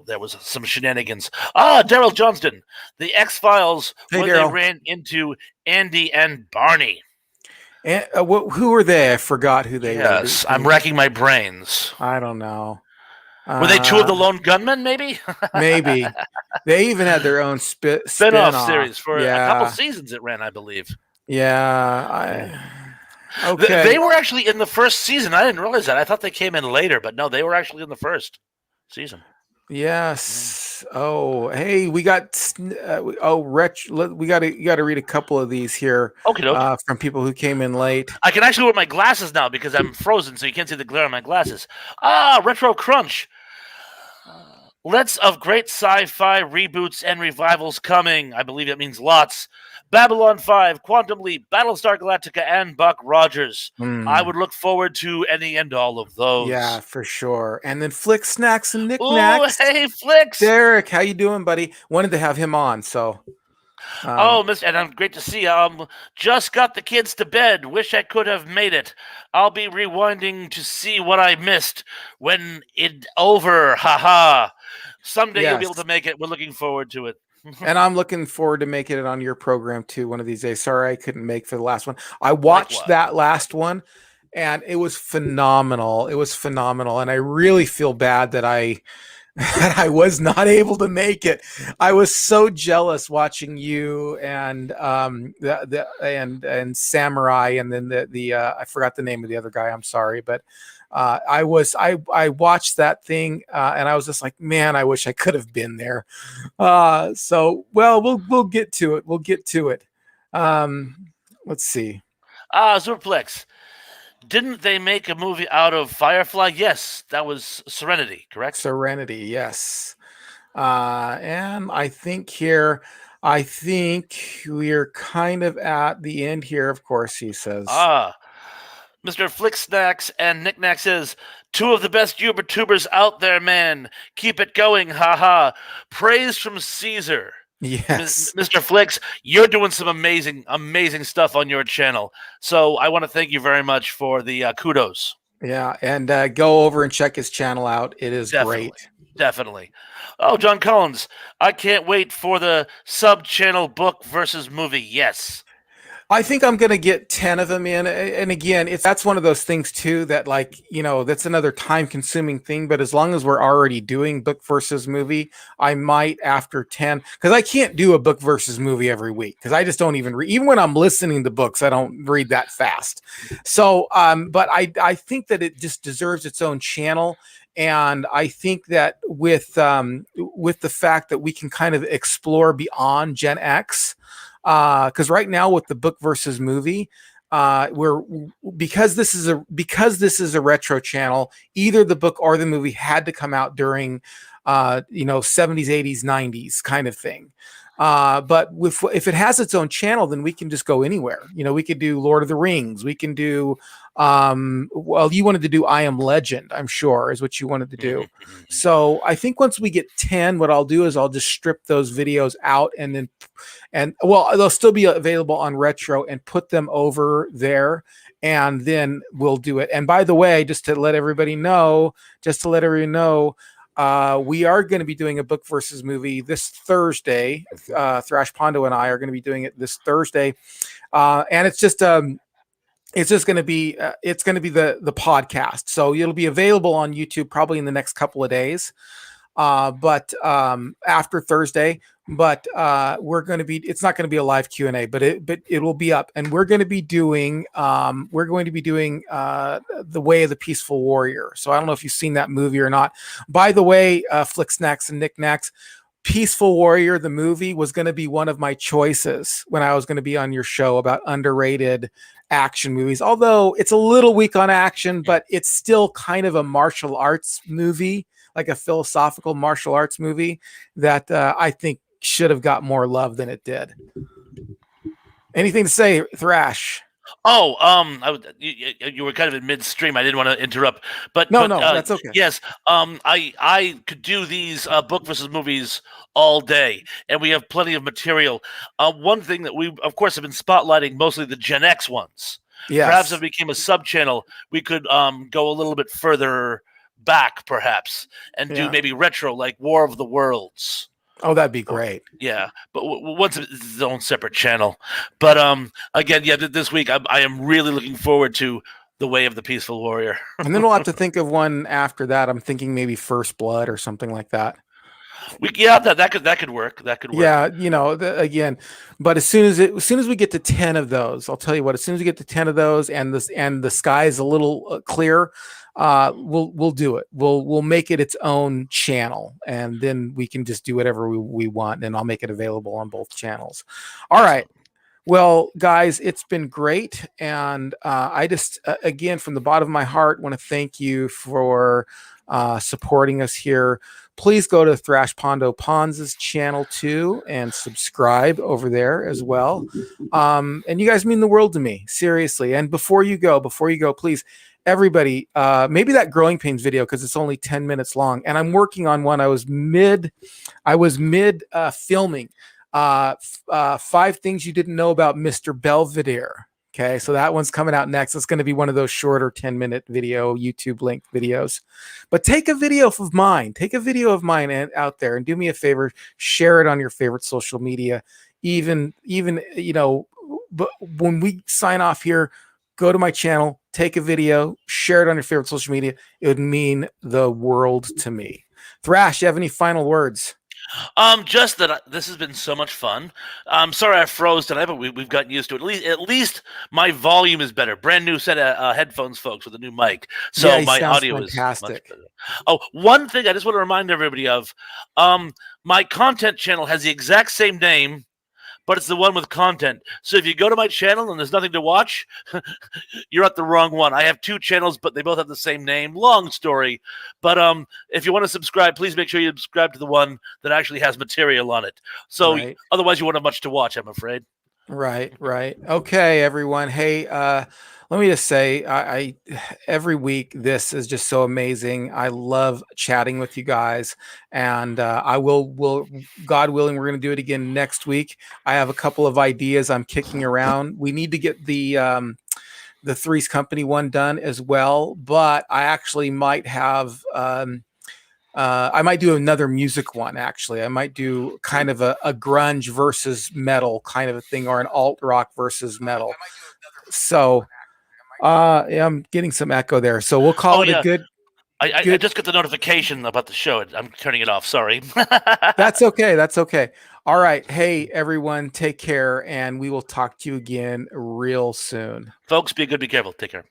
there was some shenanigans. Daryl Johnston, the X-Files, when they ran into Andy and Barney. And, who were they? I forgot who they were. Yes, I'm racking my brains. I don't know. Were they 2 of the lone gunmen, maybe? Maybe. They even had their own spin-off series for a couple seasons it ran, I believe. Yeah. Okay. They were actually in the first season. I didn't realize that. I thought they came in later, but no, they were actually in the first season. Yes. Oh, hey, we got Rich. You got to read a couple of these here. Okay. From people who came in late. I can actually wear my glasses now because I'm frozen, so you can't see the glare on my glasses. Retro Crunch. Lots of great sci-fi reboots and revivals coming. I believe that means lots. Babylon 5, Quantum Leap, Battlestar Galactica, and Buck Rogers. I would look forward to any and all of those. Yeah, for sure. And then Flick Snacks and Knickknacks. Oh, hey, Flicks. Derek, how you doing, buddy? Wanted to have him on, so. And I'm great to see you. Just got the kids to bed. Wish I could have made it. I'll be rewinding to see what I missed when it's over. Haha. Someday you'll be able to make it. We're looking forward to it. And I'm looking forward to making it on your program too one of these days. Sorry I couldn't make for the last one. I watched that last one and it was phenomenal. And I really feel bad that I was not able to make it. I was so jealous watching you and and Samurai and then the I forgot the name of the other guy. I'm sorry, but I watched that thing and I was just like, man, I wish I could have been there. So we'll get to it. Let's see. Superplex. Didn't they make a movie out of Firefly? Yes, that was Serenity, correct? Serenity, yes. And I think we're kind of at the end here, of course, he says. Mr. Flick Snacks and Knickknack says, 2 of the best YouTubers out there, man. Keep it going, haha. Praise from Caesar. Yes. Mr. Flicks, you're doing some amazing, amazing stuff on your channel. So I want to thank you very much for the kudos. Yeah, and go over and check his channel out. It is great. Definitely. Oh, John Collins, I can't wait for the sub-channel book versus movie. Yes. I think I'm going to get 10 of them in. And again, that's one of those things too, that that's another time consuming thing. But as long as we're already doing book versus movie, I might after 10, because I can't do a book versus movie every week. Cause I just don't even read, even when I'm listening to books, I don't read that fast. So, but I think that it just deserves its own channel. And I think that with the fact that we can kind of explore beyond Gen X, because right now with the book versus movie, because this is a retro channel, either the book or the movie had to come out during 70s, 80s, 90s kind of thing. But if it has its own channel, then we can just go anywhere. We could do Lord of the Rings. We can do, well, you wanted to do I Am Legend, I'm sure, is what you wanted to do. So I think once we get 10, what I'll do is I'll just strip those videos out and well, they'll still be available on Retro and put them over there. And then we'll do it. And by the way, just to let everybody know, we are going to be doing a book versus movie this Thursday. Thrash Pondo and I are going to be doing it this Thursday, and it's just going to be the podcast. So it'll be available on YouTube probably in the next couple of days, but after Thursday. But it's not going to be a live Q&A, but it will be up, and we're going to be doing The Way of the Peaceful Warrior. So I don't know if you've seen that movie or not. By the way, Flick Snacks and Knickknacks, Peaceful Warrior, the movie, was going to be one of my choices when I was going to be on your show about underrated action movies. Although it's a little weak on action, but it's still kind of a martial arts movie, like a philosophical martial arts movie that I think should have got more love than it did. Anything to say, Thrash? Oh, you were kind of in midstream. I didn't want to interrupt, but no, that's okay. Yes, I could do these book versus movies all day, and we have plenty of material. One thing that we, of course, have been spotlighting mostly the GenX ones. Yes. Perhaps if it became a sub channel, we could go a little bit further back, perhaps, and do maybe retro, like War of the Worlds. Oh, that'd be great. Yeah, but once it's its own separate channel. But again, this week I am really looking forward to The Way of the Peaceful Warrior. And then we'll have to think of one after that. I'm thinking maybe First Blood or something like that. That could work. That could work. Yeah, again, but as soon as we get to 10 of those, I'll tell you what. As soon as we get to 10 of those, and the sky is a little clear, we'll do it. We'll make it its own channel, and then we can just do whatever we want, and I'll make it available on both channels. All right. Well, guys, it's been great, and I just again, from the bottom of my heart, want to thank you for supporting us here. Please go to Thrash Pondo Pons' channel too and subscribe over there as well. And you guys mean the world to me, seriously. And before you go, please, everybody, maybe that Growing Pains video, because it's only 10 minutes long, and I'm working on one. I was mid filming 5 things you didn't know about Mr. Belvedere. Okay, so that one's coming out next. It's going to be one of those shorter 10-minute video, YouTube length videos. But take a video of mine. Take a video of mine out there, and do me a favor, share it on your favorite social media. Even but when we sign off here, go to my channel, take a video, share it on your favorite social media. It would mean the world to me. Thrash, you have any final words? Just that this has been so much fun. I'm sorry I froze tonight, but we've gotten used to it. At least my volume is better. Brand new set of headphones, folks, with a new mic, so my audio fantastic. Is much better. Oh, one thing I just want to remind everybody of: my content channel has the exact same name, but it's the one with content. So if you go to my channel and there's nothing to watch, you're at the wrong one. I have 2 channels, but they both have the same name. Long story. But if you want to subscribe, please make sure you subscribe to the one that actually has material on it. So otherwise you won't have much to watch, I'm afraid. Right. Okay, everyone. Hey, let me just say, I every week this is just so amazing. I love chatting with you guys, and I will, God willing, we're going to do it again next week. I have a couple of ideas I'm kicking around. We need to get the Three's Company one done as well, but I actually might have I might do another music one. Actually, I might do kind of a grunge versus metal kind of a thing, or an alt rock versus metal. So I'm getting some echo there, so we'll call it a good. I just got the notification about the show. I'm turning it off. Sorry. That's okay. All right. Hey, everyone, take care, and we will talk to you again real soon. Folks, be good, be careful. Take care.